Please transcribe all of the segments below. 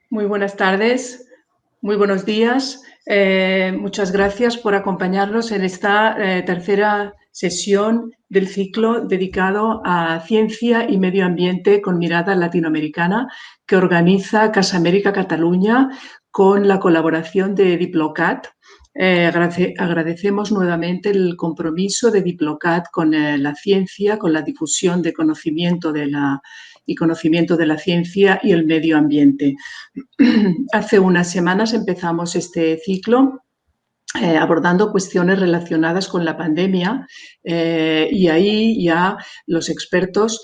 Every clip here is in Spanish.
Muy buenas tardes, muy buenos días. Muchas gracias por acompañarnos en esta tercera sesión del ciclo dedicado a ciencia y medio ambiente con mirada latinoamericana que organiza Casa América Cataluña con la colaboración de Diplocat. Agradecemos nuevamente el compromiso de Diplocat con la ciencia, con la difusión de conocimiento de la ciencia y el medio ambiente. Hace unas semanas empezamos este ciclo abordando cuestiones relacionadas con la pandemia y ahí ya los expertos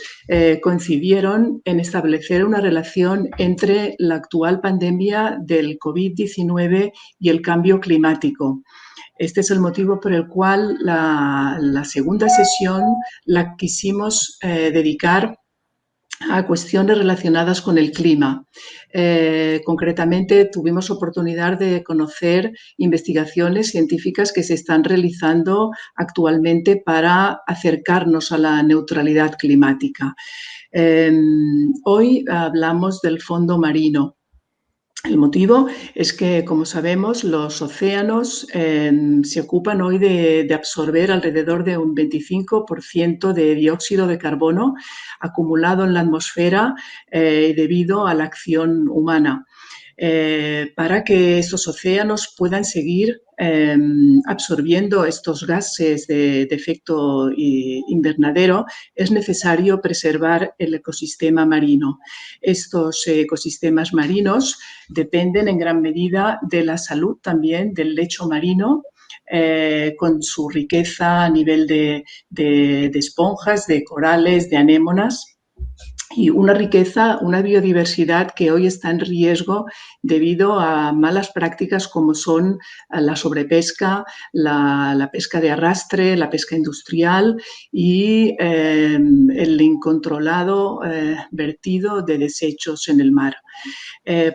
coincidieron en establecer una relación entre la actual pandemia del COVID-19 y el cambio climático. Este es el motivo por el cual la segunda sesión la quisimos dedicar a cuestiones relacionadas con el clima. Concretamente, tuvimos oportunidad de conocer investigaciones científicas que se están realizando actualmente para acercarnos a la neutralidad climática. Hoy hablamos del fondo marino. El motivo es que, como sabemos, los océanos se ocupan hoy de absorber alrededor de un 25% de dióxido de carbono acumulado en la atmósfera debido a la acción humana. Para que estos océanos puedan seguir absorbiendo estos gases de efecto invernadero, es necesario preservar el ecosistema marino. Estos ecosistemas marinos dependen en gran medida de la salud también del lecho marino, con su riqueza a nivel de esponjas, de corales, de anémonas, y una riqueza, una biodiversidad que hoy está en riesgo debido a malas prácticas como son la sobrepesca, la pesca de arrastre, la pesca industrial y el incontrolado vertido de desechos en el mar.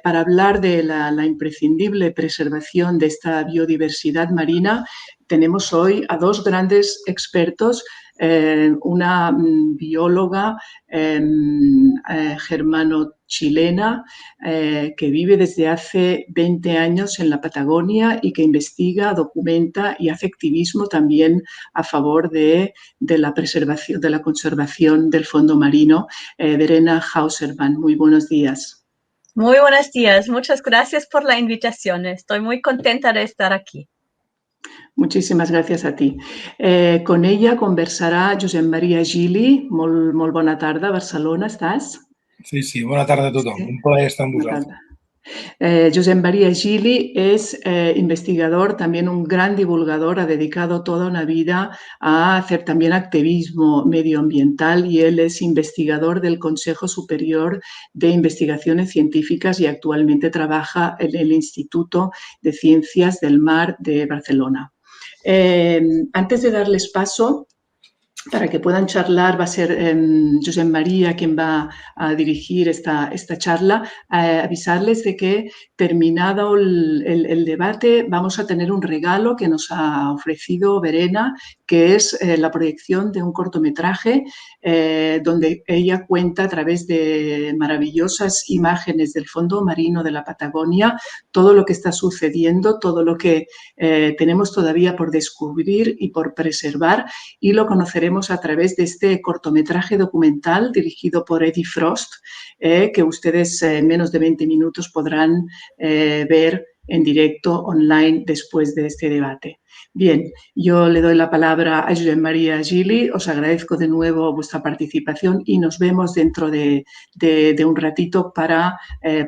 Para hablar de la imprescindible preservación de esta biodiversidad marina, tenemos hoy a dos grandes expertos, una bióloga germano-chilena que vive desde hace 20 años en la Patagonia y que investiga, documenta y hace activismo también a favor de la preservación, de la conservación del fondo marino. Verena Hauserman, muy buenos días. Muy buenos días, muchas gracias por la invitación. Estoy muy contenta de estar aquí. Muchísimas gràcies a ti. Con ella conversarà Josep Maria Gili. Molt bona tarda, Barcelona, estàs? Sí, bona tarda a tothom. Sí. Un plaer estar amb vosaltres. Josep María Gili es investigador, también un gran divulgador, ha dedicado toda una vida a hacer también activismo medioambiental y él es investigador del Consejo Superior de Investigaciones Científicas y actualmente trabaja en el Instituto de Ciencias del Mar de Barcelona. Antes de darles paso, para que puedan charlar, va a ser Josep María quien va a dirigir esta charla, avisarles de que terminado el debate vamos a tener un regalo que nos ha ofrecido Verena, que es la proyección de un cortometraje donde ella cuenta a través de maravillosas imágenes del fondo marino de la Patagonia todo lo que está sucediendo, todo lo que tenemos todavía por descubrir y por preservar, y lo conoceremos a través de este cortometraje documental dirigido por Eddie Frost, que ustedes en menos de 20 minutos podrán ver en directo online después de este debate. Bien, yo le doy la palabra a Josep María Gili, os agradezco de nuevo vuestra participación y nos vemos dentro de un ratito para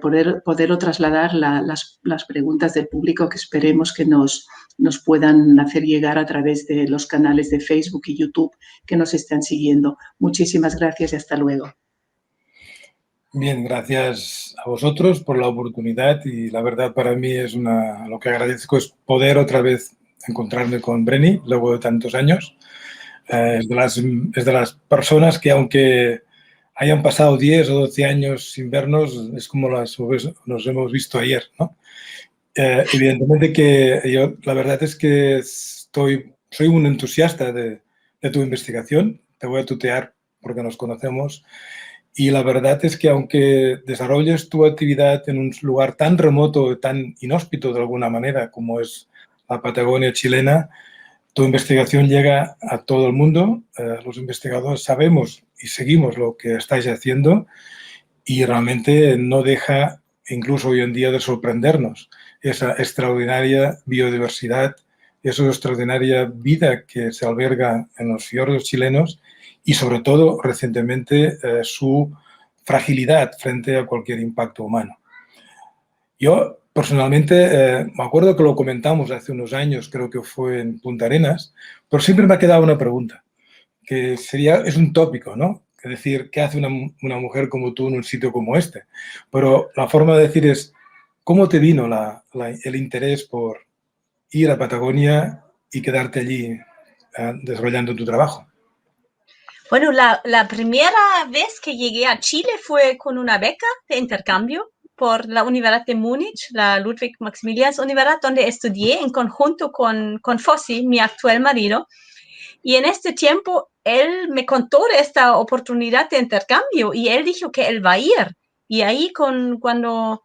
poder trasladar las preguntas del público que esperemos que nos puedan hacer llegar a través de los canales de Facebook y YouTube que nos están siguiendo. Muchísimas gracias y hasta luego. Bien, gracias a vosotros por la oportunidad y la verdad para mí es lo que agradezco es poder otra vez encontrarme con Breni luego de tantos años. Es de las personas que aunque hayan pasado 10 o 12 años sin vernos, es como nos hemos visto ayer, ¿no? Evidentemente que yo la verdad es que soy un entusiasta de tu investigación, te voy a tutear porque nos conocemos Y la verdad es que aunque desarrolles tu actividad en un lugar tan remoto, tan inhóspito de alguna manera como es la Patagonia chilena, tu investigación llega a todo el mundo. Los investigadores sabemos y seguimos lo que estáis haciendo y realmente no deja, incluso hoy en día, de sorprendernos esa extraordinaria biodiversidad, esa extraordinaria vida que se alberga en los fiordos chilenos y, sobre todo, recientemente, su fragilidad frente a cualquier impacto humano. Yo, personalmente, me acuerdo que lo comentamos hace unos años, creo que fue en Punta Arenas, pero siempre me ha quedado una pregunta, que es un tópico, ¿no? Es decir, ¿qué hace una mujer como tú en un sitio como este? Pero la forma de decir es, ¿cómo te vino el interés por ir a Patagonia y quedarte allí desarrollando tu trabajo? Bueno, la primera vez que llegué a Chile fue con una beca de intercambio por la Universidad de Múnich, la Ludwig Maximilians Universidad, donde estudié en conjunto con Fossi, mi actual marido. Y en este tiempo, él me contó de esta oportunidad de intercambio y él dijo que él va a ir. Y ahí cuando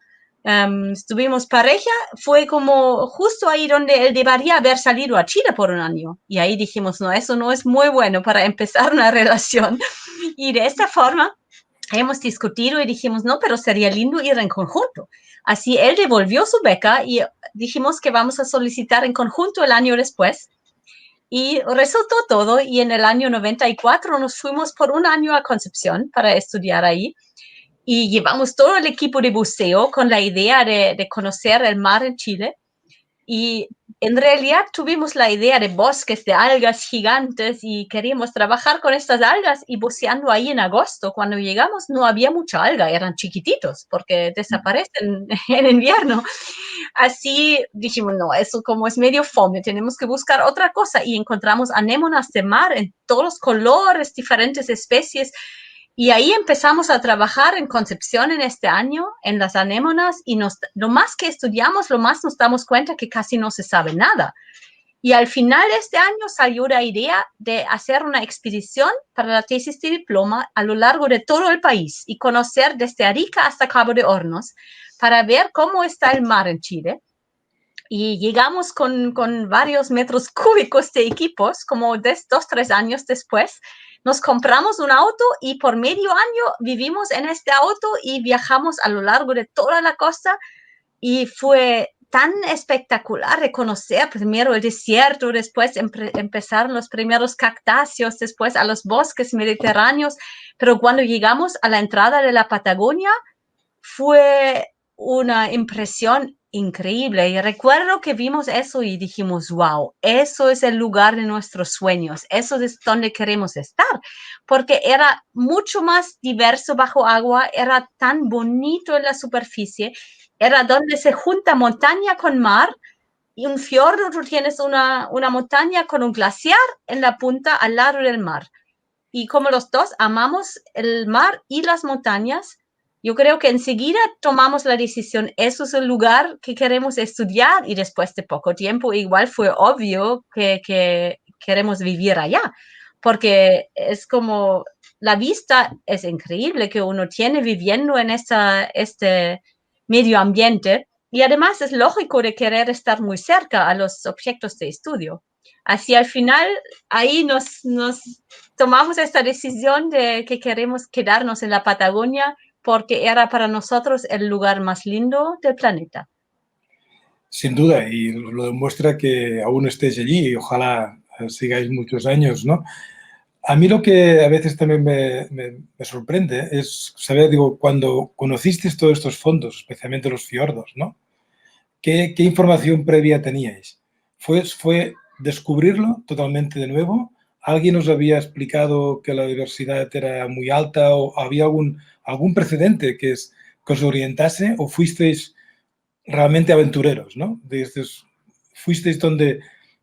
estuvimos pareja, fue como justo ahí donde él debería haber salido a Chile por un año. Y ahí dijimos, no, eso no es muy bueno para empezar una relación. Y de esta forma hemos discutido y dijimos, no, pero sería lindo ir en conjunto. Así él devolvió su beca y dijimos que vamos a solicitar en conjunto el año después. Y resultó todo y en el año 94 nos fuimos por un año a Concepción para estudiar ahí y llevamos todo el equipo de buceo con la idea de conocer el mar en Chile y en realidad tuvimos la idea de bosques de algas gigantes y queríamos trabajar con estas algas y buceando ahí en agosto. Cuando llegamos no había mucha alga, eran chiquititos porque desaparecen en invierno. Así dijimos, no, eso como es medio fome, tenemos que buscar otra cosa y encontramos anémonas de mar en todos los colores, diferentes especies. Y ahí empezamos a trabajar en Concepción en este año, en las anémonas, y lo más que estudiamos, lo más nos damos cuenta que casi no se sabe nada. Y al final de este año salió la idea de hacer una expedición para la tesis de diploma a lo largo de todo el país y conocer desde Arica hasta Cabo de Hornos para ver cómo está el mar en Chile. Y llegamos con varios metros cúbicos de equipos, como 2-3 años después. Nos compramos un auto y por medio año vivimos en este auto y viajamos a lo largo de toda la costa y fue tan espectacular reconocer primero el desierto, después empezaron los primeros cactáceos, después a los bosques mediterráneos, pero cuando llegamos a la entrada de la Patagonia fue una impresión increíble y recuerdo que vimos eso y dijimos, wow, eso es el lugar de nuestros sueños, eso es donde queremos estar, porque era mucho más diverso bajo agua, era tan bonito en la superficie, era donde se junta montaña con mar y un fiordo, tú tienes una montaña con un glaciar en la punta al lado del mar. Y como los dos amamos el mar y las montañas, yo creo que enseguida tomamos la decisión, eso es el lugar que queremos estudiar y después de poco tiempo igual fue obvio que queremos vivir allá, porque es como la vista es increíble que uno tiene viviendo en este medio ambiente y además es lógico de querer estar muy cerca a los objetos de estudio. Así al final ahí nos tomamos esta decisión de que queremos quedarnos en la Patagonia porque era para nosotros el lugar más lindo del planeta. Sin duda, y lo demuestra que aún estéis allí y ojalá sigáis muchos años, ¿no? A mí lo que a veces también me sorprende es saber, digo, cuando conocisteis todos estos fondos, especialmente los fiordos, ¿no? ¿Qué información previa teníais? ¿Fue descubrirlo totalmente de nuevo? ¿Alguien os había explicado que la diversidad era muy alta o había algún precedente que os orientase o fuisteis realmente aventureros, ¿no? Fuisteis donde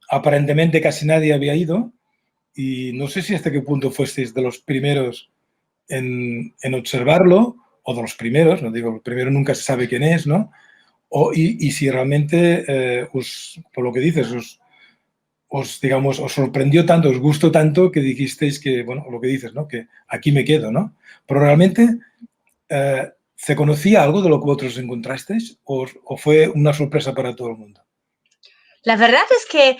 aparentemente casi nadie había ido y no sé si hasta qué punto fuisteis de los primeros en observarlo o de los primeros, no digo, el primero nunca se sabe quién es, ¿no? Y si realmente, por lo que dices, os sorprendió tanto, os gustó tanto que dijisteis que, bueno, lo que dices, ¿no? Que aquí me quedo, ¿no? Pero realmente, ¿se conocía algo de lo que vosotros encontrasteis o fue una sorpresa para todo el mundo? La verdad es que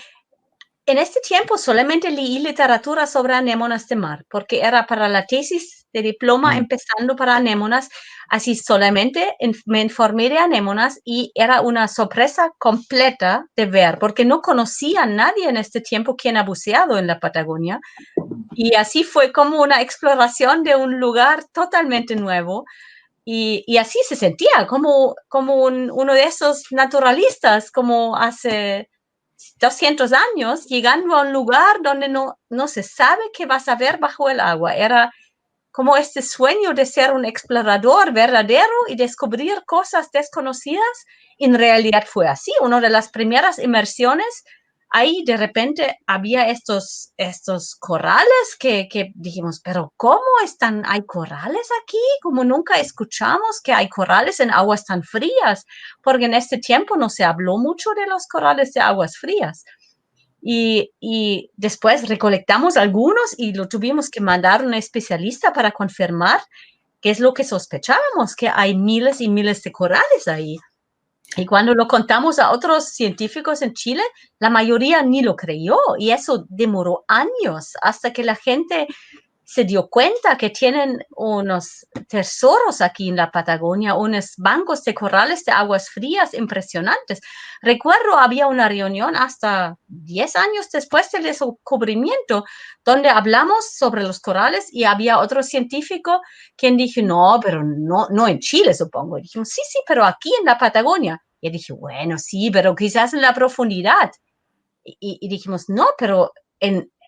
en este tiempo solamente leí literatura sobre anémonas de mar, porque era para la tesis de diploma empezando para anémonas, así solamente me informé de anémonas y era una sorpresa completa de ver, porque no conocía a nadie en este tiempo quien ha buceado en la Patagonia, y así fue como una exploración de un lugar totalmente nuevo. Y así se sentía, como uno de esos naturalistas, como hace 200 años, llegando a un lugar donde no se sabe qué vas a ver bajo el agua. Era como este sueño de ser un explorador verdadero y descubrir cosas desconocidas. En realidad fue así. Una de las primeras inmersiones, ahí de repente había estos corales que dijimos, pero ¿cómo hay corales aquí? Como nunca escuchamos que hay corales en aguas tan frías, porque en este tiempo no se habló mucho de los corales de aguas frías. Y después recolectamos algunos y lo tuvimos que mandar a un especialista para confirmar qué es lo que sospechábamos, que hay miles y miles de corales ahí. Y cuando lo contamos a otros científicos en Chile, la mayoría ni lo creyó y eso demoró años hasta que la gente se dio cuenta que tienen unos tesoros aquí en la Patagonia, unos bancos de corales de aguas frías impresionantes. Recuerdo, había una reunión hasta 10 años después del descubrimiento, donde hablamos sobre los corales y había otro científico quien dijo, no, pero no en Chile, supongo. Y dijimos, sí, pero aquí en la Patagonia. Y dije, bueno, sí, pero quizás en la profundidad. Y dijimos, no, pero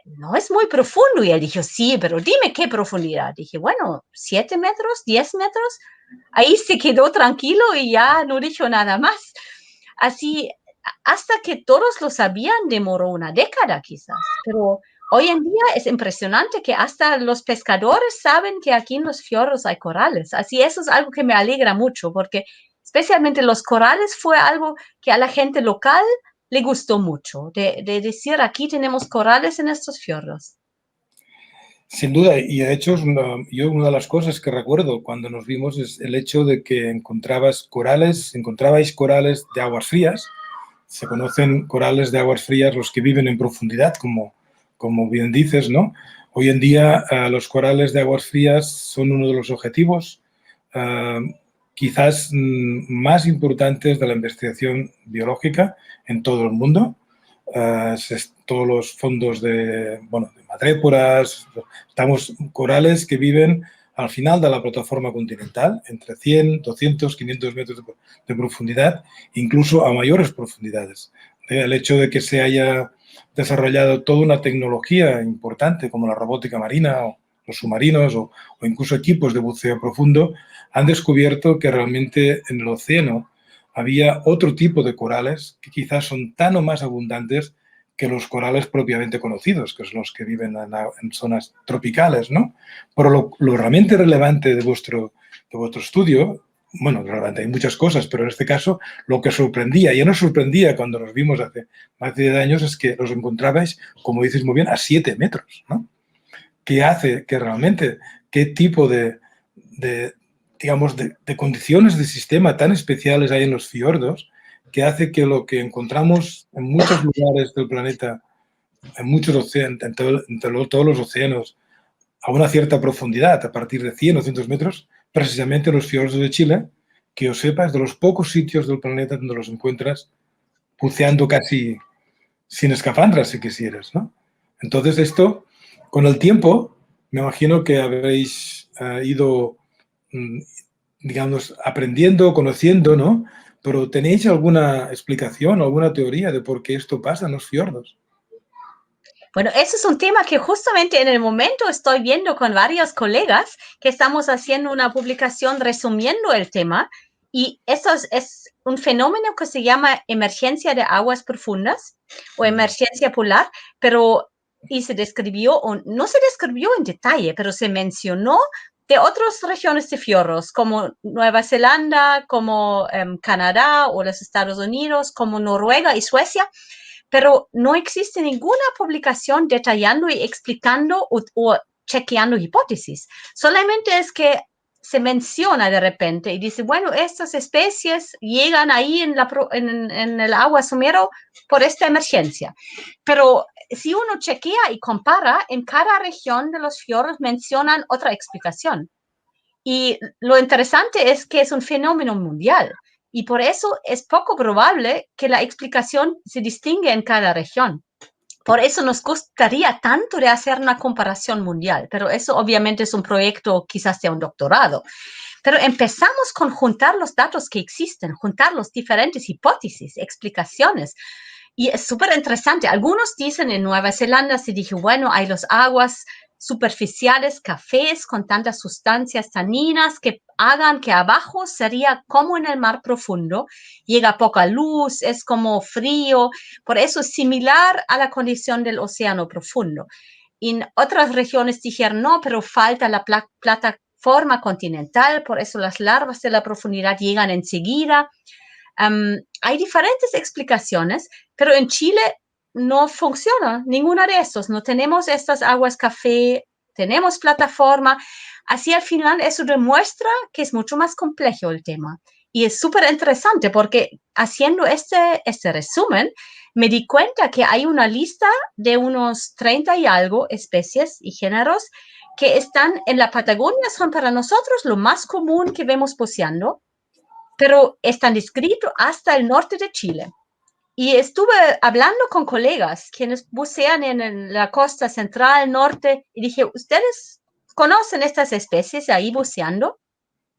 no es muy profundo. Y él dijo, sí, pero dime qué profundidad. Dije, bueno, 7 metros, 10 metros. Ahí se quedó tranquilo y ya no dijo nada más. Así, hasta que todos lo sabían, demoró una década quizás. Pero hoy en día es impresionante que hasta los pescadores saben que aquí en los fiordos hay corales. Así, eso es algo que me alegra mucho, porque especialmente los corales fue algo que a la gente local le gustó mucho, de decir, aquí tenemos corales en estos fiordos. Sin duda, y de hecho, una de las cosas que recuerdo cuando nos vimos es el hecho de que encontrabais corales de aguas frías. Se conocen corales de aguas frías los que viven en profundidad, como bien dices, ¿no? Hoy en día los corales de aguas frías son uno de los objetivos quizás más importantes de la investigación biológica en todo el mundo. Todos los fondos de madréporas, corales que viven al final de la plataforma continental, entre 100, 200, 500 metros de profundidad, incluso a mayores profundidades. El hecho de que se haya desarrollado toda una tecnología importante como la robótica marina o los submarinos o incluso equipos de buceo profundo han descubierto que realmente en el océano había otro tipo de corales que quizás son tan o más abundantes que los corales propiamente conocidos, que son los que viven en zonas tropicales, ¿no? Pero lo realmente relevante de vuestro estudio, bueno, relevante, hay muchas cosas, pero en este caso lo que sorprendía, y ya nos sorprendía cuando nos vimos hace más de 10 años, es que los encontrabais, como dices muy bien, a 7 metros, ¿no? ¿Qué hace que realmente, qué tipo de condiciones de sistema tan especiales hay en los fiordos que hace que lo que encontramos en muchos lugares del planeta, en muchos océanos, en todos los océanos, a una cierta profundidad, a partir de 100 o 200 metros, precisamente los fiordos de Chile, que os sepas, de los pocos sitios del planeta donde los encuentras buceando casi sin escafandras, si quisieras, ¿no? Entonces esto, con el tiempo, me imagino que habréis ido, digamos, aprendiendo, conociendo, ¿no? Pero ¿tenéis alguna explicación o alguna teoría de por qué esto pasa en los fiordos? Bueno, ese es un tema que justamente en el momento estoy viendo con varios colegas que estamos haciendo una publicación resumiendo el tema y eso es un fenómeno que se llama emergencia de aguas profundas o emergencia polar, pero y se describió, o no se describió en detalle, pero se mencionó de otras regiones de fiordos, como Nueva Zelanda, como Canadá o los Estados Unidos, como Noruega y Suecia, pero no existe ninguna publicación detallando y explicando o chequeando hipótesis. Solamente es que se menciona de repente y dice, bueno, estas especies llegan ahí en el agua Somero por esta emergencia. Pero si uno chequea y compara, en cada región de los fiordos mencionan otra explicación. Y lo interesante es que es un fenómeno mundial y por eso es poco probable que la explicación se distingue en cada región. Por eso nos gustaría tanto de hacer una comparación mundial, pero eso obviamente es un proyecto quizás de un doctorado. Pero empezamos con juntar los datos que existen, juntar las diferentes hipótesis, explicaciones. Y es súper interesante. Algunos dicen en Nueva Zelanda, se dijo, bueno, hay las aguas superficiales, cafés con tantas sustancias taninas que hagan que abajo sería como en el mar profundo, llega poca luz, es como frío, por eso es similar a la condición del océano profundo. En otras regiones dijeron, no, pero falta la plataforma continental, por eso las larvas de la profundidad llegan enseguida. Hay diferentes explicaciones, pero en Chile no funciona ninguna de estos. No tenemos estas aguas café, tenemos plataforma. Así al final eso demuestra que es mucho más complejo el tema. Y es súper interesante porque haciendo este resumen, me di cuenta que hay una lista de unos 30 y algo especies y géneros que están en la Patagonia, son para nosotros lo más común que vemos buceando, pero están descritos hasta el norte de Chile. Y estuve hablando con colegas quienes bucean en la costa central, norte, y dije, ¿ustedes conocen estas especies ahí buceando?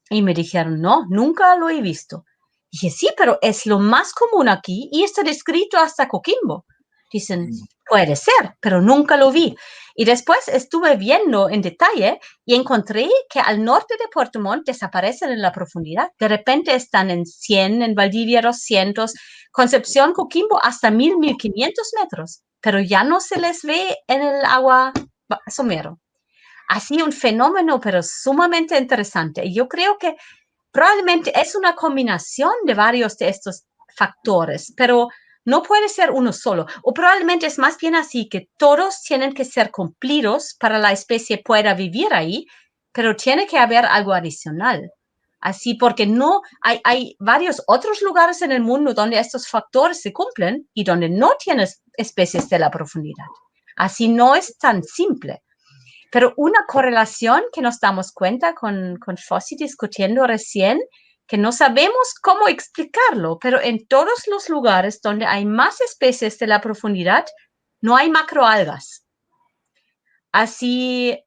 Y me dijeron, no, nunca lo he visto. Dije, sí, pero es lo más común aquí y está descrito hasta Coquimbo. Dicen, puede ser, pero nunca lo vi. Y después estuve viendo en detalle y encontré que al norte de Puerto Montt desaparecen en la profundidad. De repente están en 100, en Valdivia 200, Concepción, Coquimbo hasta 1000, 1500 metros, pero ya no se les ve en el agua Somero. Así un fenómeno, pero sumamente interesante. Y yo creo que probablemente es una combinación de varios de estos factores, pero no puede ser uno solo. O probablemente es más bien así, que todos tienen que ser cumplidos para la especie pueda vivir ahí, pero tiene que haber algo adicional. Así, porque no hay varios otros lugares en el mundo donde estos factores se cumplen y donde no tienes especies de la profundidad. Así no es tan simple. Pero una correlación que nos damos cuenta con Fossi discutiendo recién, que no sabemos cómo explicarlo, pero en todos los lugares donde hay más especies de la profundidad, no hay macroalgas. Así,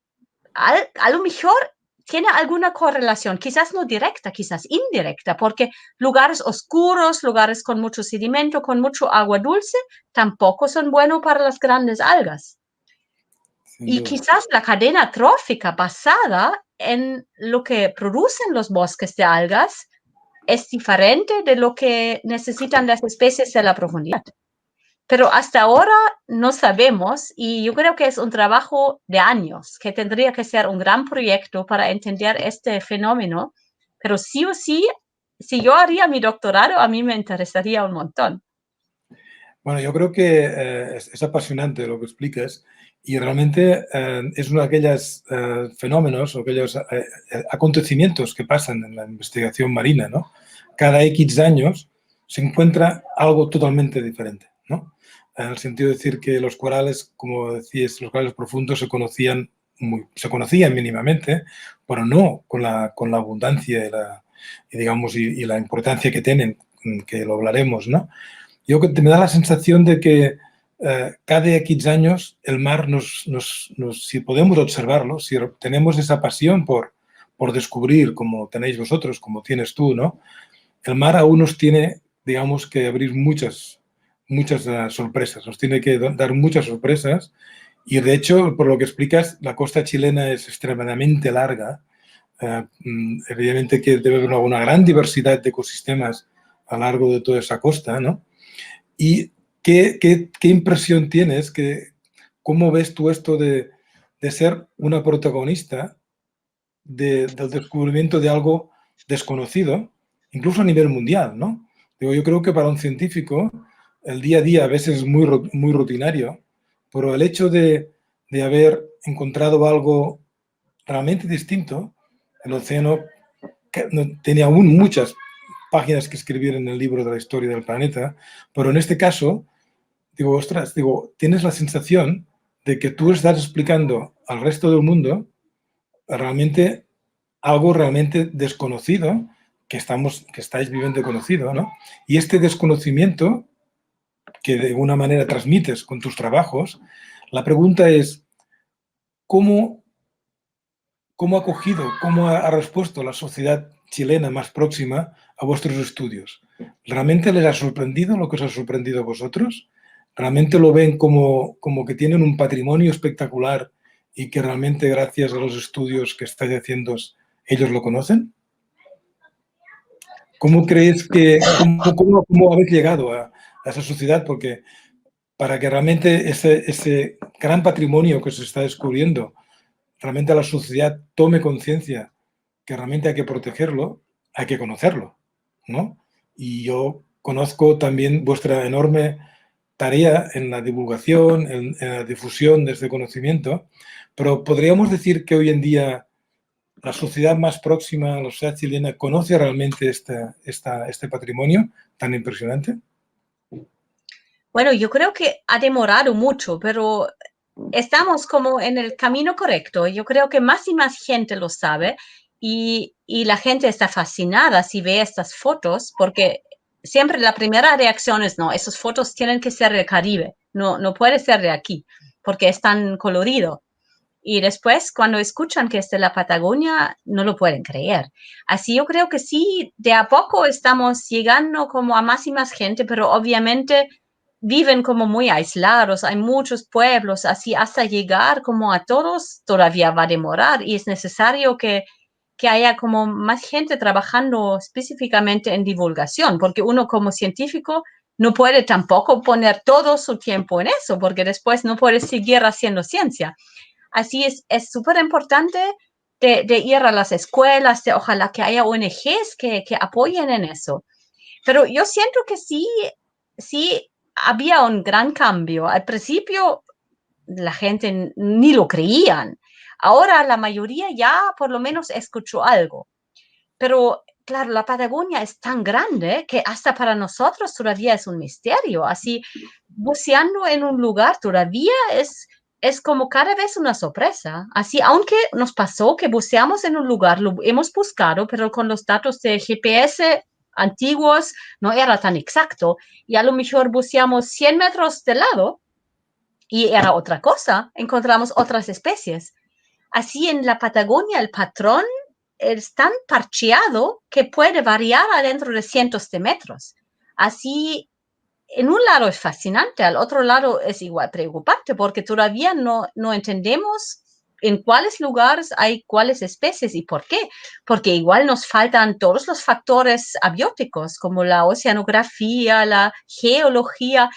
a lo mejor tiene alguna correlación, quizás no directa, quizás indirecta, porque lugares oscuros, lugares con mucho sedimento, con mucho agua dulce, tampoco son buenos para las grandes algas. Y quizás la cadena trófica basada en lo que producen los bosques de algas es diferente de lo que necesitan las especies de la profundidad. Pero hasta ahora no sabemos y yo creo que es un trabajo de años, que tendría que ser un gran proyecto para entender este fenómeno. Pero sí o sí, si yo haría mi doctorado, a mí me interesaría un montón. Bueno, yo creo que es apasionante lo que explicas y realmente es uno de aquellos fenómenos o aquellos acontecimientos que pasan en la investigación marina, ¿no? Cada X años se encuentra algo totalmente diferente, ¿no? En el sentido de decir que los corales, como decías, los corales profundos se conocían mínimamente, pero no con la abundancia y la importancia que tienen, que lo hablaremos, ¿no? Yo que me da la sensación de que cada X años el mar si podemos observarlo, si tenemos esa pasión por descubrir, como tenéis vosotros, como tienes tú, ¿no? El mar aún nos tiene, digamos, que abrir muchas sorpresas, nos tiene que dar muchas sorpresas y, de hecho, por lo que explicas, la costa chilena es extremadamente larga. Evidentemente que debe haber una gran diversidad de ecosistemas a lo largo de toda esa costa, ¿no? ¿Y qué impresión tienes? ¿Cómo ves tú esto de ser una protagonista del descubrimiento de algo desconocido, incluso a nivel mundial, ¿no? Digo, yo creo que para un científico el día a día a veces es muy rutinario, pero el hecho de haber encontrado algo realmente distinto, el océano tenía aún muchas páginas que escribir en el libro de la historia del planeta, pero en este caso, digo, ostras, digo, tienes la sensación de que tú estás explicando al resto del mundo realmente algo realmente desconocido que estáis viviendo conocido, ¿no? Y este desconocimiento que de alguna manera transmites con tus trabajos, la pregunta es, ¿cómo ha acogido, cómo ha respuesto la sociedad chilena más próxima a vuestros estudios? ¿Realmente les ha sorprendido lo que os ha sorprendido a vosotros? ¿Realmente lo ven como que tienen un patrimonio espectacular y que realmente gracias a los estudios que estáis haciendo ellos lo conocen? ¿Cómo crees que, cómo habéis llegado a esa sociedad? Porque para que realmente ese gran patrimonio que se está descubriendo, realmente la sociedad tome conciencia que realmente hay que protegerlo, hay que conocerlo, ¿no? Y yo conozco también vuestra enorme tarea en la divulgación, en la difusión de este conocimiento, pero podríamos decir que hoy en día la sociedad más próxima, la sociedad chilena, conoce realmente este patrimonio tan impresionante. Bueno, yo creo que ha demorado mucho, pero estamos como en el camino correcto. Yo creo que más y más gente lo sabe y la gente está fascinada si ve estas fotos, porque siempre la primera reacción es, no, esas fotos tienen que ser del Caribe, no puede ser de aquí, porque es tan colorido. Y después, cuando escuchan que es de la Patagonia, no lo pueden creer. Así yo creo que sí, de a poco estamos llegando como a más y más gente, pero obviamente viven como muy aislados. Hay muchos pueblos, así hasta llegar como a todos todavía va a demorar y es necesario que haya como más gente trabajando específicamente en divulgación, porque uno como científico no puede tampoco poner todo su tiempo en eso, porque después no puede seguir haciendo ciencia. Así es súper importante de ir a las escuelas, de ojalá que haya ONGs que apoyen en eso. Pero yo siento que sí había un gran cambio. Al principio la gente ni lo creían. Ahora la mayoría ya por lo menos escuchó algo. Pero claro, la Patagonia es tan grande que hasta para nosotros todavía es un misterio. Así, buceando en un lugar todavía es como cada vez una sorpresa. Así, aunque nos pasó que buceamos en un lugar, lo hemos buscado, pero con los datos de GPS antiguos no era tan exacto. Y a lo mejor buceamos 100 metros de lado y era otra cosa. Encontramos otras especies. Así en la Patagonia el patrón es tan parcheado que puede variar adentro de cientos de metros. Así, en un lado es fascinante, al otro lado es igual preocupante porque todavía no entendemos en cuáles lugares hay cuáles especies y por qué. Porque igual nos faltan todos los factores abióticos como la oceanografía, la geología,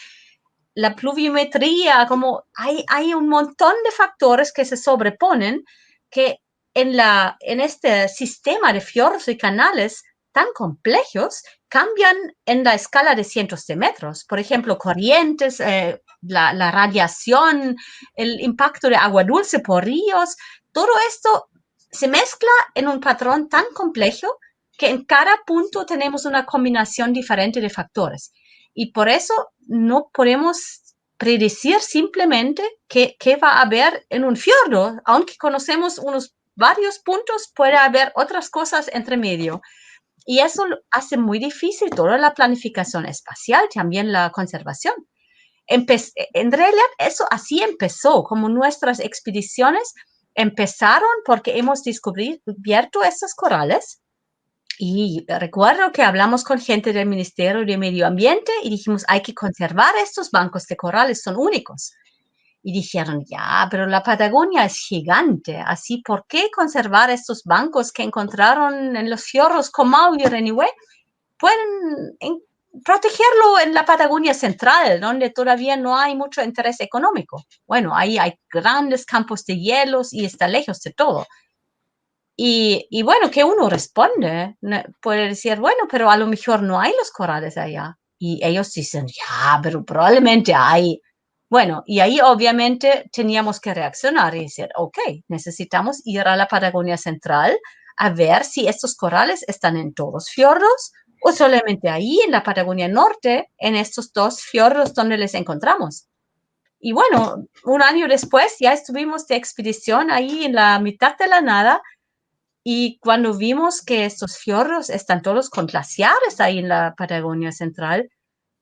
la pluviometría, como hay un montón de factores que se sobreponen que en este sistema de fiordos y canales tan complejos cambian en la escala de cientos de metros. Por ejemplo, corrientes, la radiación, el impacto de agua dulce por ríos, todo esto se mezcla en un patrón tan complejo que en cada punto tenemos una combinación diferente de factores. Y por eso no podemos predecir simplemente qué va a haber en un fiordo. Aunque conocemos unos varios puntos, puede haber otras cosas entre medio. Y eso hace muy difícil toda la planificación espacial, también la conservación. En realidad, eso así empezó, como nuestras expediciones empezaron porque hemos descubierto estos corales. Y recuerdo que hablamos con gente del Ministerio de Medio Ambiente y dijimos, hay que conservar estos bancos de corales, son únicos. Y dijeron, ya, pero la Patagonia es gigante, así, ¿por qué conservar estos bancos que encontraron en los fiordos Comau y Renihue? Pueden protegerlo en la Patagonia Central, donde todavía no hay mucho interés económico. Bueno, ahí hay grandes campos de hielos y está lejos de todo. Y bueno, que uno responde, puede decir, bueno, pero a lo mejor no hay los corales allá. Y ellos dicen, ya, pero probablemente hay. Bueno, y ahí obviamente teníamos que reaccionar y decir, ok, necesitamos ir a la Patagonia Central a ver si estos corales están en todos los fiordos o solamente ahí en la Patagonia Norte, en estos 2 fiordos donde les encontramos. Y bueno, un año después ya estuvimos de expedición ahí en la mitad de la nada y cuando vimos que estos fiordos están todos con glaciares ahí en la Patagonia Central,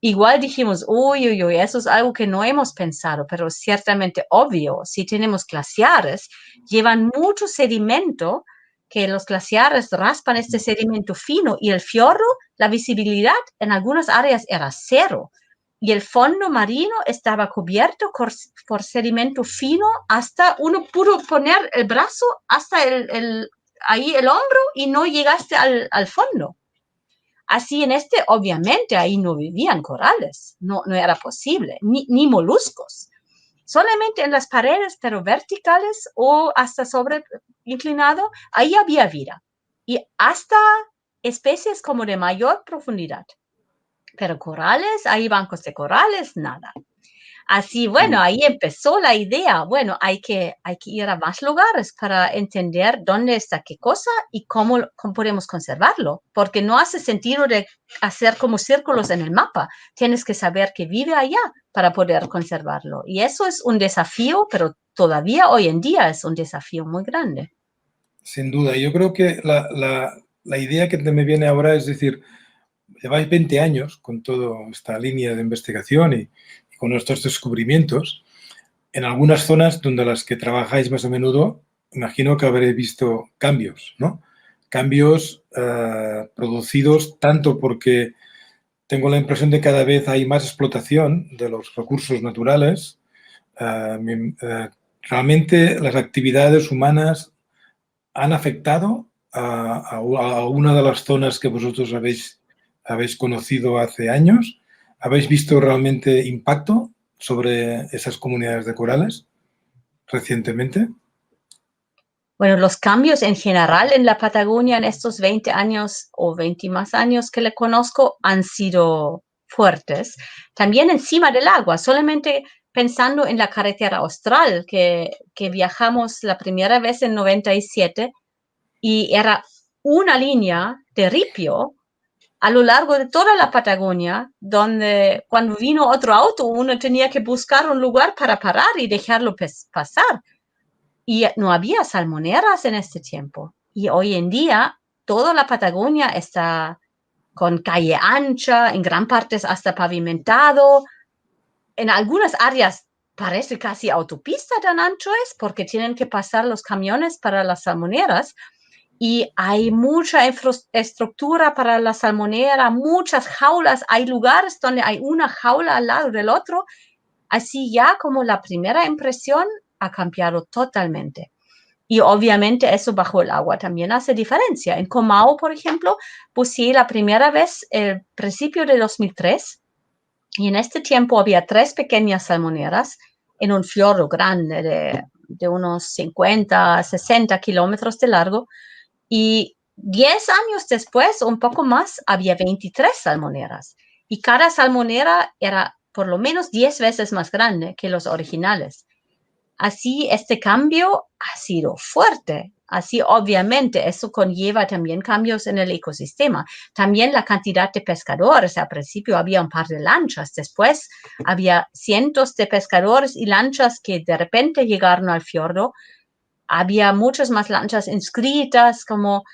igual dijimos, uy, eso es algo que no hemos pensado, pero es ciertamente obvio. Si tenemos glaciares, llevan mucho sedimento, que los glaciares raspan este sedimento fino y el fiordo, la visibilidad en algunas áreas era 0. Y el fondo marino estaba cubierto por sedimento fino hasta uno pudo poner el brazo hasta ahí el hombro y no llegaste al fondo. Así obviamente, ahí no vivían corales, no era posible, ni moluscos. Solamente en las paredes, pero verticales o hasta sobre inclinado, ahí había vida. Y hasta especies como de mayor profundidad. Pero corales, hay bancos de corales, nada. Así, bueno, ahí empezó la idea. Bueno, hay que ir a más lugares para entender dónde está qué cosa y cómo podemos conservarlo. Porque no hace sentido de hacer como círculos en el mapa. Tienes que saber que vive allá para poder conservarlo. Y eso es un desafío, pero todavía hoy en día es un desafío muy grande. Sin duda. Yo creo que la idea que me viene ahora es decir, lleváis 20 años con toda esta línea de investigación y con estos descubrimientos. En algunas zonas donde las que trabajáis más a menudo, imagino que habréis visto cambios, ¿no? Cambios producidos tanto porque tengo la impresión de que cada vez hay más explotación de los recursos naturales. Realmente las actividades humanas han afectado a una de las zonas que vosotros habéis conocido hace años. ¿Habéis visto realmente impacto sobre esas comunidades de corales recientemente? Bueno, los cambios en general en la Patagonia en estos 20 años o 20 más años que le conozco han sido fuertes. También encima del agua, solamente pensando en la carretera austral que viajamos la primera vez en 97 y era una línea de ripio a lo largo de toda la Patagonia, donde cuando vino otro auto uno tenía que buscar un lugar para parar y dejarlo pasar. Y no había salmoneras en este tiempo. Y hoy en día, toda la Patagonia está con calle ancha, en gran parte hasta pavimentado. En algunas áreas parece casi autopista tan ancho es, porque tienen que pasar los camiones para las salmoneras. Y hay mucha infraestructura para la salmonera, muchas jaulas. Hay lugares donde hay una jaula al lado del otro. Así ya como la primera impresión ha cambiado totalmente. Y obviamente eso bajo el agua también hace diferencia. En Comau, por ejemplo, buceé la primera vez el principio de 2003 y en este tiempo había 3 pequeñas salmoneras en un fiordo grande de unos 50, 60 kilómetros de largo y 10 años después, un poco más, había 23 salmoneras y cada salmonera era por lo menos 10 veces más grande que los originales. Así, este cambio ha sido fuerte. Así, obviamente, eso conlleva también cambios en el ecosistema. También la cantidad de pescadores. Al principio había un par de lanchas. Después había cientos de pescadores y lanchas que de repente llegaron al fiordo. Había muchas más lanchas inscritas, como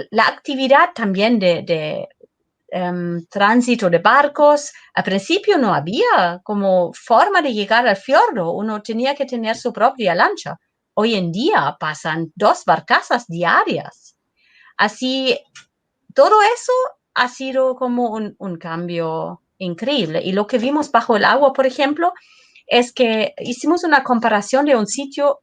la actividad también de tránsito de barcos. Al principio no había como forma de llegar al fiordo. Uno tenía que tener su propia lancha. Hoy en día pasan 2 barcazas diarias. Así, todo eso ha sido como un cambio increíble. Y lo que vimos bajo el agua, por ejemplo, es que hicimos una comparación de un sitio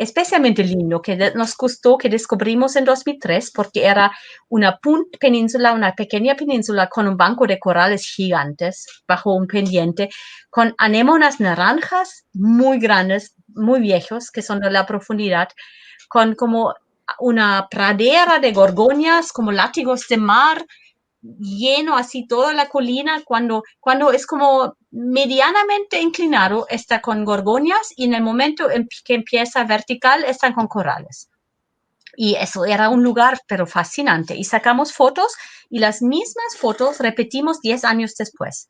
especialmente lindo que nos gustó, que descubrimos en 2003, porque era una península, una pequeña península con un banco de corales gigantes bajo un pendiente, con anémonas naranjas muy grandes, muy viejos, que son de la profundidad, con como una pradera de gorgonias, como látigos de mar, lleno así toda la colina, cuando es como medianamente inclinado, está con gorgonias y en el momento que empieza vertical están con corales. Y eso era un lugar, pero fascinante. Y sacamos fotos y las mismas fotos repetimos 10 años después.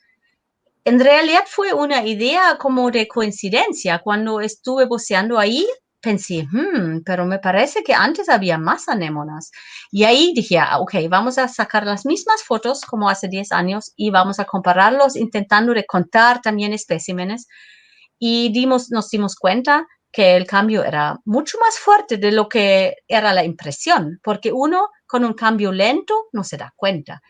En realidad fue una idea como de coincidencia. Cuando estuve buceando ahí, pensé, pero me parece que antes había más anémonas. Y ahí dije, ok, vamos a sacar las mismas fotos como hace 10 años y vamos a compararlos intentando de contar también especímenes. Y nos dimos cuenta que el cambio era mucho más fuerte de lo que era la impresión, porque uno con un cambio lento no se da cuenta.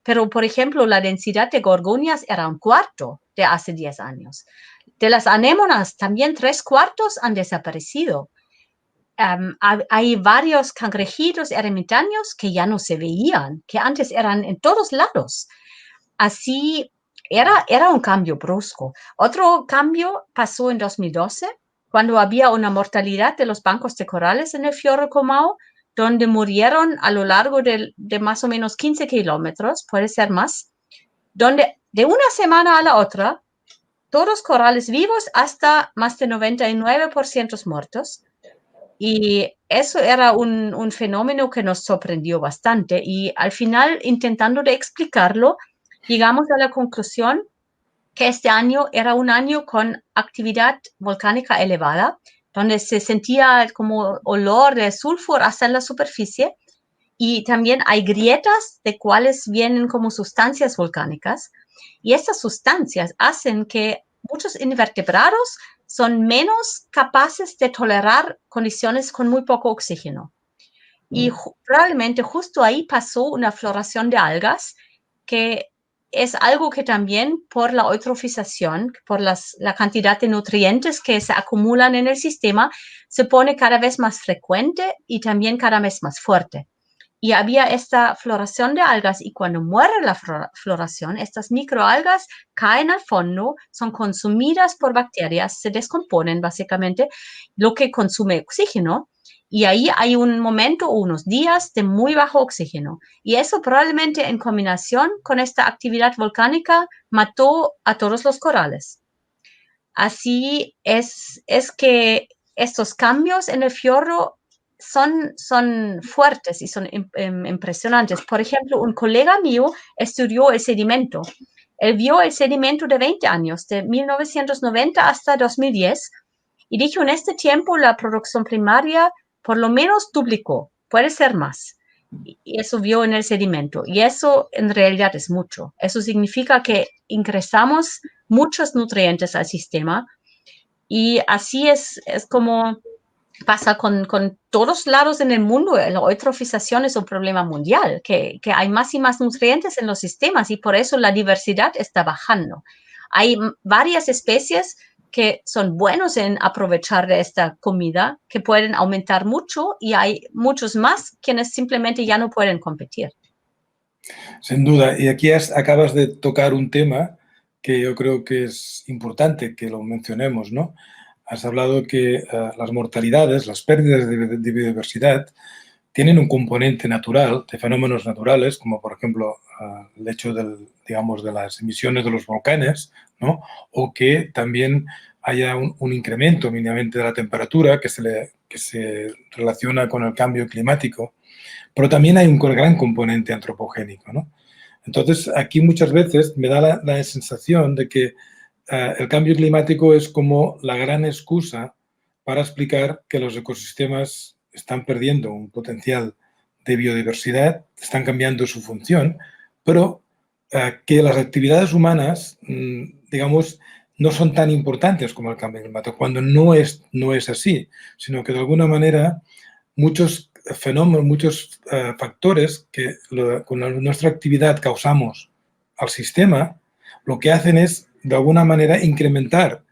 Pero, por ejemplo, la densidad de gorgonias era un cuarto de hace 10 años. De las anémonas, también 3/4 han desaparecido. Hay varios cangrejitos ermitaños que ya no se veían, que antes eran en todos lados. Así era un cambio brusco. Otro cambio pasó en 2012, cuando había una mortalidad de los bancos de corales en el fiordo Comau, donde murieron a lo largo de más o menos 15 kilómetros, puede ser más, donde de una semana a la otra, todos corales vivos hasta más de 99% muertos. Y eso era un fenómeno que nos sorprendió bastante. Y al final, intentando de explicarlo, llegamos a la conclusión que este año era un año con actividad volcánica elevada, donde se sentía como olor de sulfur hasta en la superficie, y también hay grietas de cuales vienen como sustancias volcánicas, y estas sustancias hacen que muchos invertebrados son menos capaces de tolerar condiciones con muy poco oxígeno. Y probablemente justo ahí pasó una floración de algas, que es algo que también por la eutrofización, por la cantidad de nutrientes que se acumulan en el sistema, se pone cada vez más frecuente y también cada vez más fuerte. Y había esta floración de algas, y cuando muere la floración, estas microalgas caen al fondo, son consumidas por bacterias, se descomponen básicamente, lo que consume oxígeno. Y ahí hay un momento, unos días de muy bajo oxígeno. Y eso probablemente en combinación con esta actividad volcánica mató a todos los corales. Así es que estos cambios en el fiordo son fuertes y son impresionantes. Por ejemplo, un colega mío estudió el sedimento. Él vio el sedimento de 20 años, de 1990 hasta 2010, y dijo, en este tiempo la producción primaria por lo menos duplicó, puede ser más. Y eso vio en el sedimento. Y eso en realidad es mucho. Eso significa que ingresamos muchos nutrientes al sistema, y así es como pasa con todos lados en el mundo. La eutrofización es un problema mundial, que hay más y más nutrientes en los sistemas, y por eso la diversidad está bajando. Hay varias especies que son buenos en aprovechar de esta comida, que pueden aumentar mucho, y hay muchos más quienes simplemente ya no pueden competir. Sin duda. Y aquí acabas de tocar un tema que yo creo que es importante que lo mencionemos, ¿no? Has hablado que las mortalidades, las pérdidas de biodiversidad, tienen un componente natural, de fenómenos naturales, como por ejemplo el hecho de las emisiones de los volcanes, ¿no? O que también haya un incremento mínimamente de la temperatura que se relaciona con el cambio climático, pero también hay un gran componente antropogénico, ¿no? Entonces, aquí muchas veces me da la sensación de que el cambio climático es como la gran excusa para explicar que los ecosistemas están perdiendo un potencial de biodiversidad, están cambiando su función, pero que las actividades humanas, digamos, no son tan importantes como el cambio climático, cuando no es así, sino que de alguna manera muchos fenómenos, muchos factores que con nuestra actividad causamos al sistema, lo que hacen es, de alguna manera, incrementar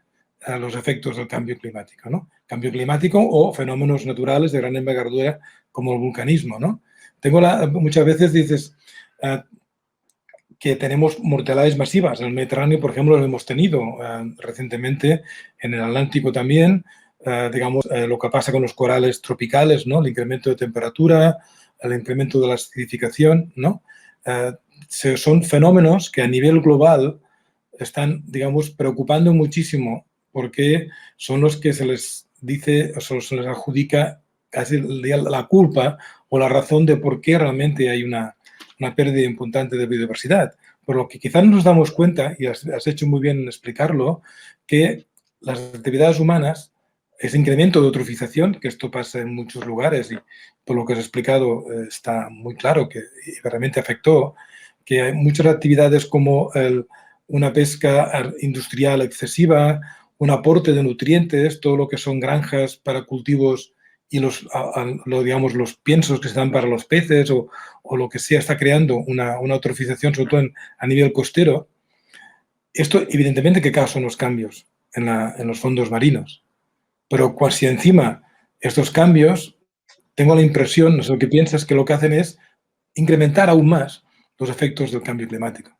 los efectos del cambio climático, ¿no? Cambio climático o fenómenos naturales de gran envergadura como el vulcanismo, ¿no? Muchas veces dices que tenemos mortalidades masivas. En el Mediterráneo, por ejemplo, lo hemos tenido recientemente, en el Atlántico también, lo que pasa con los corales tropicales, ¿no? El incremento de temperatura, el incremento de la acidificación, ¿no? son fenómenos que a nivel global están, digamos, preocupando muchísimo porque son los que se les dice, o se les adjudica casi la culpa o la razón de por qué realmente hay una pérdida importante de biodiversidad. Por lo que quizás nos damos cuenta, y has hecho muy bien en explicarlo, que las actividades humanas, ese incremento de eutrofización, que esto pasa en muchos lugares y por lo que has explicado está muy claro que realmente afectó, que hay muchas actividades como una pesca industrial excesiva, un aporte de nutrientes, todo lo que son granjas para cultivos y digamos, los piensos que se dan para los peces o lo que sea, está creando una eutrofización, sobre todo a nivel costero. Esto, evidentemente, que causan los cambios en los fondos marinos. Pero si encima estos cambios, tengo la impresión, no sé lo que piensas, que lo que hacen es incrementar aún más los efectos del cambio climático,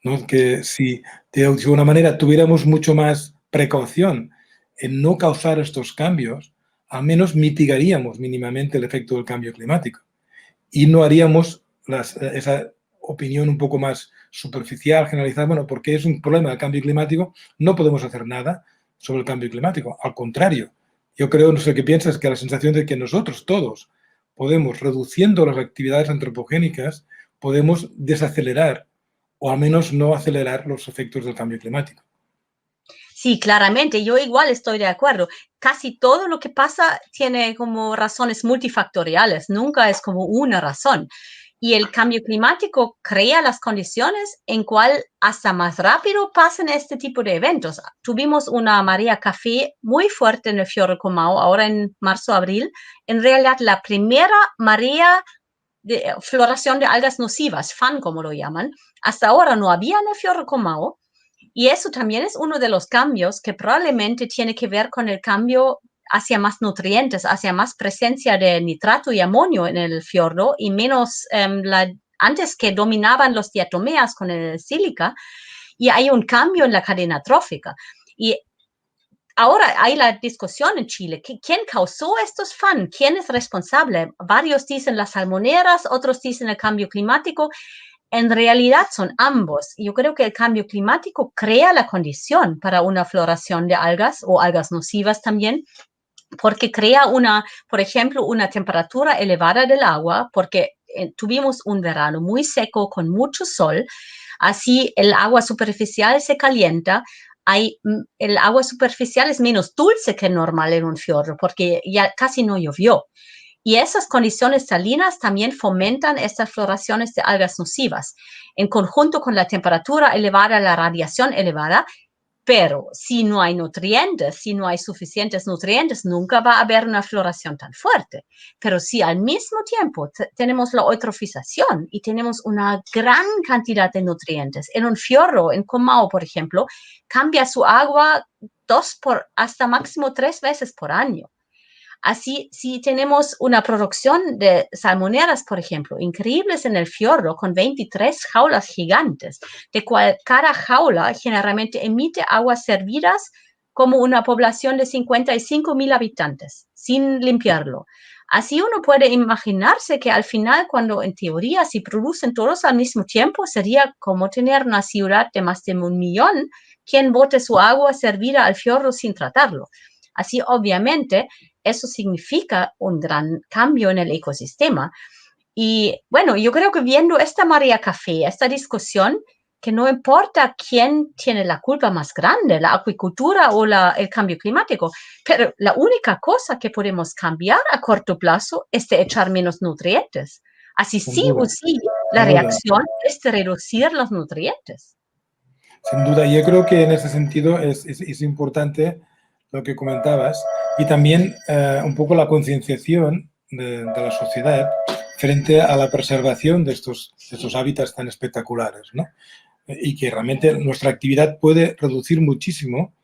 ¿no? Que si de alguna manera tuviéramos mucho más precaución en no causar estos cambios, al menos mitigaríamos mínimamente el efecto del cambio climático y no haríamos esa opinión un poco más superficial, generalizada, bueno, porque es un problema del cambio climático, no podemos hacer nada sobre el cambio climático. Al contrario, yo creo, no sé qué piensas, que la sensación de que nosotros todos podemos, reduciendo las actividades antropogénicas, podemos desacelerar o al menos no acelerar los efectos del cambio climático. Sí, claramente, yo igual estoy de acuerdo. Casi todo lo que pasa tiene como razones multifactoriales, nunca es como una razón. Y el cambio climático crea las condiciones en cual hasta más rápido pasan este tipo de eventos. Tuvimos una marea café muy fuerte en el Fiordo Comau, ahora en marzo-abril. En realidad, la primera marea de floración de algas nocivas, FAN como lo llaman, hasta ahora no había en el Fiordo Comau. Y eso también es uno de los cambios que probablemente tiene que ver con el cambio hacia más nutrientes, hacia más presencia de nitrato y amonio en el fiordo y menos antes que dominaban los diatomeas con el sílica, y hay un cambio en la cadena trófica. Y ahora hay la discusión en Chile. ¿Quién causó estos FAN? ¿Quién es responsable? Varios dicen las salmoneras, otros dicen el cambio climático. En realidad son ambos. Yo creo que el cambio climático crea la condición para una floración de algas o algas nocivas también, porque crea por ejemplo, una temperatura elevada del agua, porque tuvimos un verano muy seco con mucho sol, así el agua superficial se calienta. El agua superficial es menos dulce que normal en un fiordo, porque ya casi no llovió. Y esas condiciones salinas también fomentan estas floraciones de algas nocivas, en conjunto con la temperatura elevada, la radiación elevada. Pero si no hay nutrientes, si no hay suficientes nutrientes, nunca va a haber una floración tan fuerte. Pero si al mismo tiempo tenemos la eutrofización y tenemos una gran cantidad de nutrientes, en un fiordo, en Comau, por ejemplo, cambia su agua hasta máximo 3 veces por año. Así, si tenemos una producción de salmoneras, por ejemplo, increíbles en el fiordo, con 23 jaulas gigantes, de cual cada jaula generalmente emite aguas servidas como una población de 55,000 habitantes, sin limpiarlo. Así uno puede imaginarse que al final, cuando en teoría si producen todos al mismo tiempo, sería como tener una ciudad de más de 1 millón quien bote su agua servida al fiordo sin tratarlo. Así, obviamente, eso significa un gran cambio en el ecosistema. Y bueno, yo creo que viendo esta marea café, esta discusión, que no importa quién tiene la culpa más grande, la acuicultura o el cambio climático, pero la única cosa que podemos cambiar a corto plazo es de echar menos nutrientes. Así sí o sí, la reacción es de reducir los nutrientes. Sin duda, yo creo que en ese sentido es importante lo que comentabas y también un poco la concienciación de la sociedad frente a la preservación de estos hábitats tan espectaculares, ¿no? Y que realmente nuestra actividad puede reducir muchísimo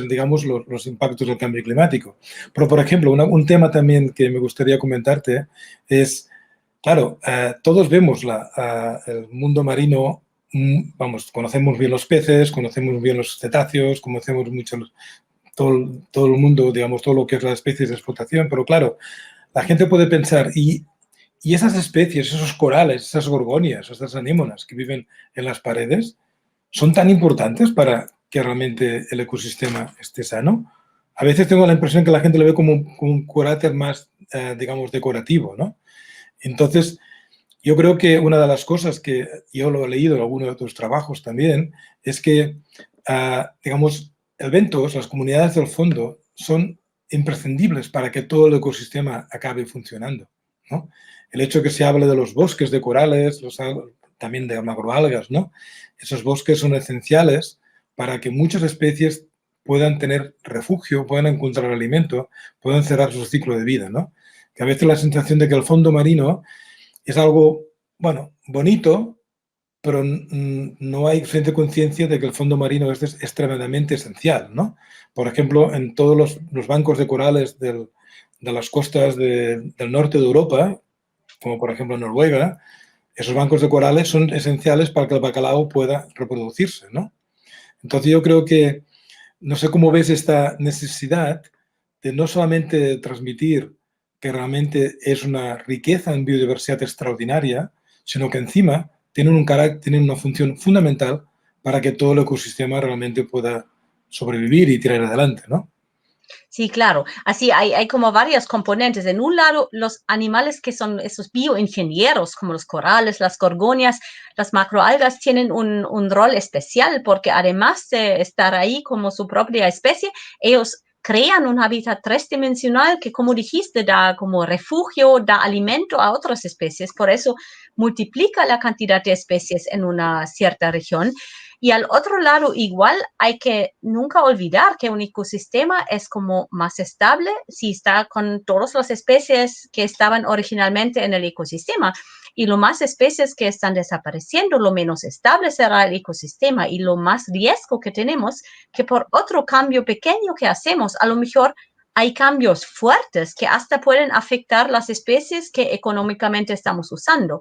digamos, los impactos del cambio climático. Pero, por ejemplo, un tema también que me gustaría comentarte es, claro, todos vemos el mundo marino, vamos, conocemos bien los peces, conocemos bien los cetáceos, conocemos mucho todo el mundo, digamos, todo lo que es las especies de explotación, pero claro, la gente puede pensar, ¿y Y esas especies, esos corales, esas gorgonias, esas anémonas que viven en las paredes, son tan importantes para que realmente el ecosistema esté sano. A veces tengo la impresión que la gente lo ve como un carácter más, digamos, decorativo, ¿no? Entonces, yo creo que una de las cosas que yo lo he leído en algunos de otros trabajos también es que, digamos, el Ventos, las comunidades del fondo, son imprescindibles para que todo el ecosistema acabe funcionando, ¿no? El hecho que se hable de los bosques de corales, también de macroalgas, ¿no? Esos bosques son esenciales para que muchas especies puedan tener refugio, puedan encontrar alimento, puedan cerrar su ciclo de vida, ¿no? Que a veces la sensación de que el fondo marino es algo, bueno, bonito, pero no hay suficiente conciencia de que el fondo marino es tremendamente esencial, ¿no? Por ejemplo, en todos los bancos de corales de las costas del norte de Europa, como por ejemplo Noruega, esos bancos de corales son esenciales para que el bacalao pueda reproducirse, ¿no? Entonces yo creo que, no sé cómo ves esta necesidad de no solamente transmitir que realmente es una riqueza en biodiversidad extraordinaria, sino que encima tienen una función fundamental para que todo el ecosistema realmente pueda sobrevivir y tirar adelante, ¿no? Sí, claro. Así hay como varios componentes. En un lado, los animales que son esos bioingenieros, como los corales, las gorgonias, las macroalgas, tienen un rol especial porque además de estar ahí como su propia especie, ellos crean un hábitat tridimensional que, como dijiste, da como refugio, da alimento a otras especies. Por eso multiplica la cantidad de especies en una cierta región. Y al otro lado, igual hay que nunca olvidar que un ecosistema es como más estable si está con todas las especies que estaban originalmente en el ecosistema. Y lo más especies que están desapareciendo, lo menos estable será el ecosistema y lo más riesgo que tenemos que por otro cambio pequeño que hacemos, a lo mejor hay cambios fuertes que hasta pueden afectar las especies que económicamente estamos usando.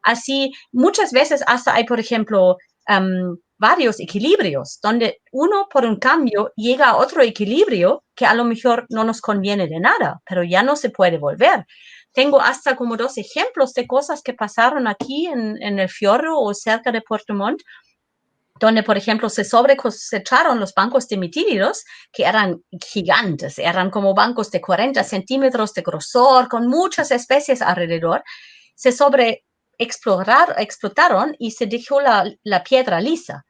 Así, muchas veces hasta hay, por ejemplo, varios equilibrios, donde uno por un cambio llega a otro equilibrio que a lo mejor no nos conviene de nada, pero ya no se puede volver. Tengo hasta como 2 ejemplos de cosas que pasaron aquí en el fiordo o cerca de Puerto Montt, donde, por ejemplo, se sobrecosecharon los bancos de mitílidos, que eran gigantes, eran como bancos de 40 centímetros de grosor, con muchas especies alrededor. Se explotaron y se dejó la piedra lisa.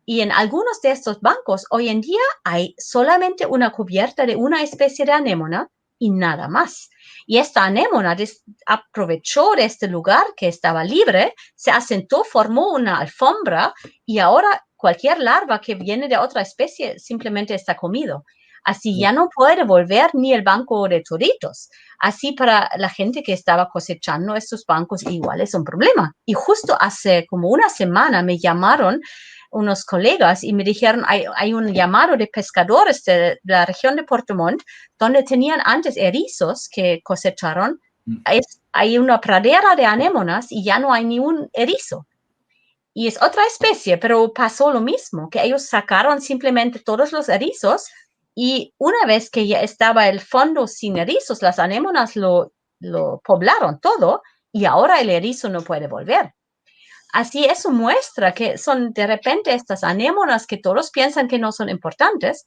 Y en algunos de estos bancos hoy en día hay solamente una cubierta de una especie de anémona y nada más. Y esta anémona aprovechó de este lugar que estaba libre, se asentó, formó una alfombra y ahora cualquier larva que viene de otra especie simplemente está comido. Así ya no puede volver ni el banco de toritos. Así para la gente que estaba cosechando estos bancos igual es un problema. Y justo hace como una semana me llamaron unos colegas y me dijeron, hay un llamado de pescadores de la región de Puerto Montt donde tenían antes erizos que cosecharon. Hay una pradera de anémonas y ya no hay ni un erizo. Y es otra especie, pero pasó lo mismo, que ellos sacaron simplemente todos los erizos y una vez que ya estaba el fondo sin erizos, las anémonas lo poblaron todo y ahora el erizo no puede volver. Así eso muestra que son de repente estas anémonas que todos piensan que no son importantes,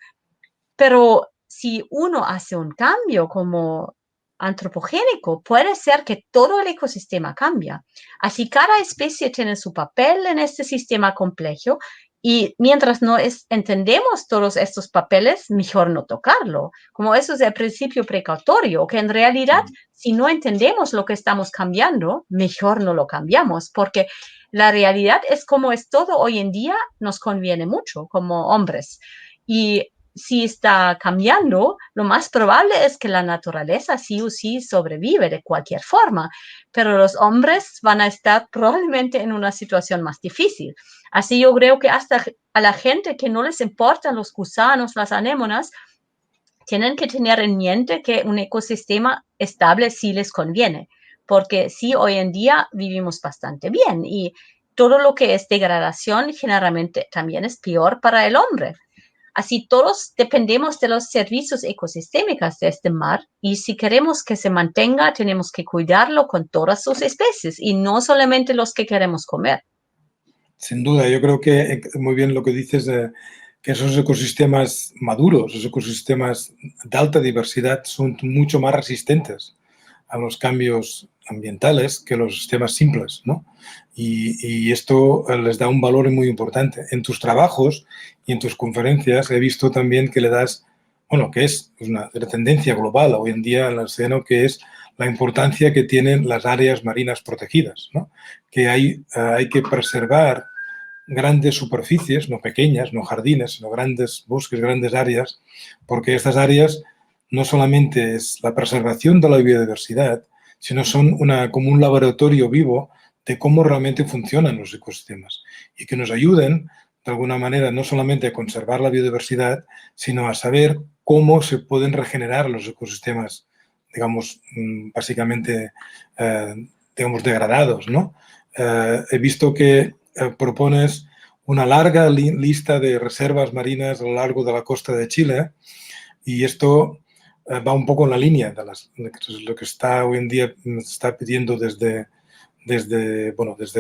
pero si uno hace un cambio como antropogénico, puede ser que todo el ecosistema cambia. Así cada especie tiene su papel en este sistema complejo y mientras no entendemos todos estos papeles, mejor no tocarlo. Como eso es el principio precautorio, que en realidad si no entendemos lo que estamos cambiando, mejor no lo cambiamos, porque la realidad es como es todo hoy en día, nos conviene mucho como hombres. Y si está cambiando, lo más probable es que la naturaleza sí o sí sobrevive de cualquier forma, pero los hombres van a estar probablemente en una situación más difícil. Así yo creo que hasta a la gente que no les importan los gusanos, las anémonas, tienen que tener en mente que un ecosistema estable sí les conviene, porque sí hoy en día vivimos bastante bien y todo lo que es degradación generalmente también es peor para el hombre. Así todos dependemos de los servicios ecosistémicos de este mar y si queremos que se mantenga, tenemos que cuidarlo con todas sus especies y no solamente los que queremos comer. Sin duda, yo creo que muy bien lo que dices, que esos ecosistemas maduros, esos ecosistemas de alta diversidad son mucho más resistentes a los cambios ambientales que los sistemas simples, ¿no? Y esto les da un valor muy importante. En tus trabajos y en tus conferencias he visto también que le das, bueno, que es una tendencia global hoy en día en el océano, que es la importancia que tienen las áreas marinas protegidas, ¿no? Que hay que preservar grandes superficies, no pequeñas, no jardines, sino grandes bosques, grandes áreas, porque estas áreas no solamente es la preservación de la biodiversidad, sino son como un laboratorio vivo de cómo realmente funcionan los ecosistemas y que nos ayuden, de alguna manera, no solamente a conservar la biodiversidad, sino a saber cómo se pueden regenerar los ecosistemas, digamos, básicamente, digamos, degradados, ¿no? He visto que propones una larga lista de reservas marinas a lo largo de la costa de Chile y esto va un poco en la línea de lo que está hoy en día está pidiendo desde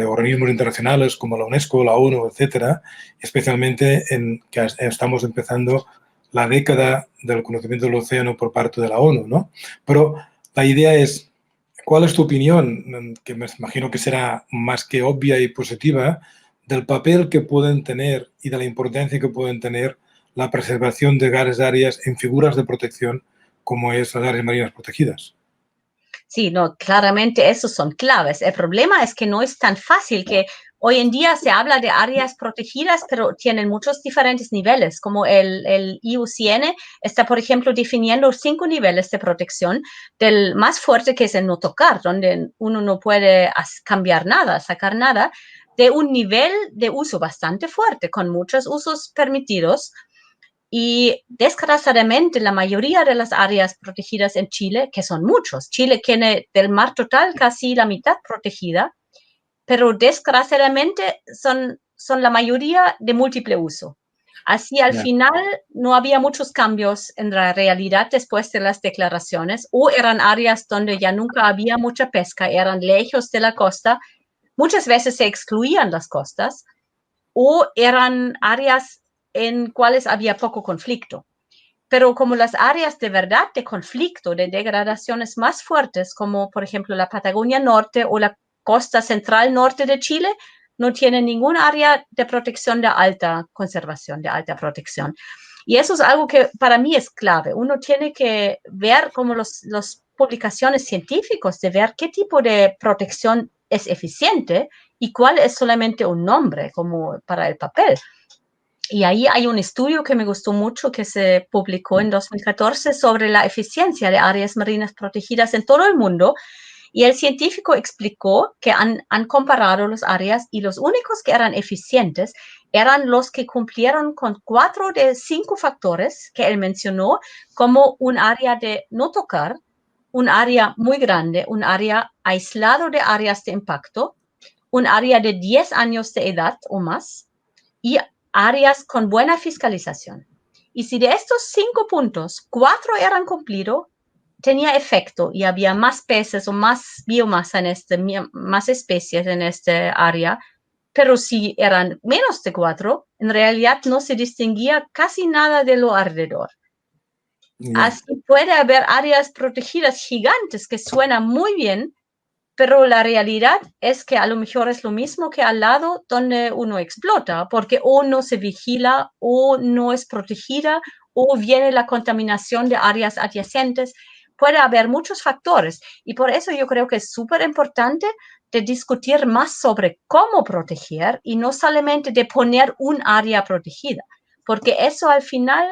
organismos internacionales como la UNESCO, la ONU, etcétera, especialmente en que estamos empezando la década del conocimiento del océano por parte de la ONU, ¿no? Pero la idea es, ¿cuál es tu opinión, que me imagino que será más que obvia y positiva, del papel que pueden tener y de la importancia que pueden tener la preservación de grandes áreas en figuras de protección como es las áreas marinas protegidas? Sí, no, claramente esos son claves. El problema es que no es tan fácil, que hoy en día se habla de áreas protegidas, pero tienen muchos diferentes niveles, como el IUCN está, por ejemplo, definiendo 5 niveles de protección, del más fuerte, que es el no tocar, donde uno no puede cambiar nada, sacar nada, de un nivel de uso bastante fuerte, con muchos usos permitidos. Y desgraciadamente la mayoría de las áreas protegidas en Chile, que son muchos, Chile tiene del mar total casi la mitad protegida, pero desgraciadamente son la mayoría de múltiple uso. Así al final no había muchos cambios en la realidad después de las declaraciones, o eran áreas donde ya nunca había mucha pesca, eran lejos de la costa, muchas veces se excluían las costas, o eran áreas en cuales había poco conflicto. Pero como las áreas de verdad de conflicto, de degradaciones más fuertes, como por ejemplo la Patagonia Norte o la costa central norte de Chile, no tienen ningún área de protección de alta conservación, de alta protección. Y eso es algo que para mí es clave. Uno tiene que ver como las publicaciones científicas, de ver qué tipo de protección es eficiente y cuál es solamente un nombre, como para el papel. Y ahí hay un estudio que me gustó mucho, que se publicó en 2014 sobre la eficiencia de áreas marinas protegidas en todo el mundo. Y el científico explicó que han comparado las áreas y los únicos que eran eficientes eran los que cumplieron con 4 de 5 factores que él mencionó, como un área de no tocar, un área muy grande, un área aislado de áreas de impacto, un área de 10 años de edad o más y áreas con buena fiscalización. Y si de estos 5 puntos, 4 eran cumplidos, tenía efecto y había más peces o más biomasa más especies en este área, pero si eran menos de 4, en realidad no se distinguía casi nada de lo alrededor. Así puede haber áreas protegidas gigantes que suenan muy bien, pero la realidad es que a lo mejor es lo mismo que al lado donde uno explota, porque o no se vigila, o no es protegida, o viene la contaminación de áreas adyacentes. Puede haber muchos factores y por eso yo creo que es súper importante de discutir más sobre cómo proteger y no solamente de poner un área protegida, porque eso al final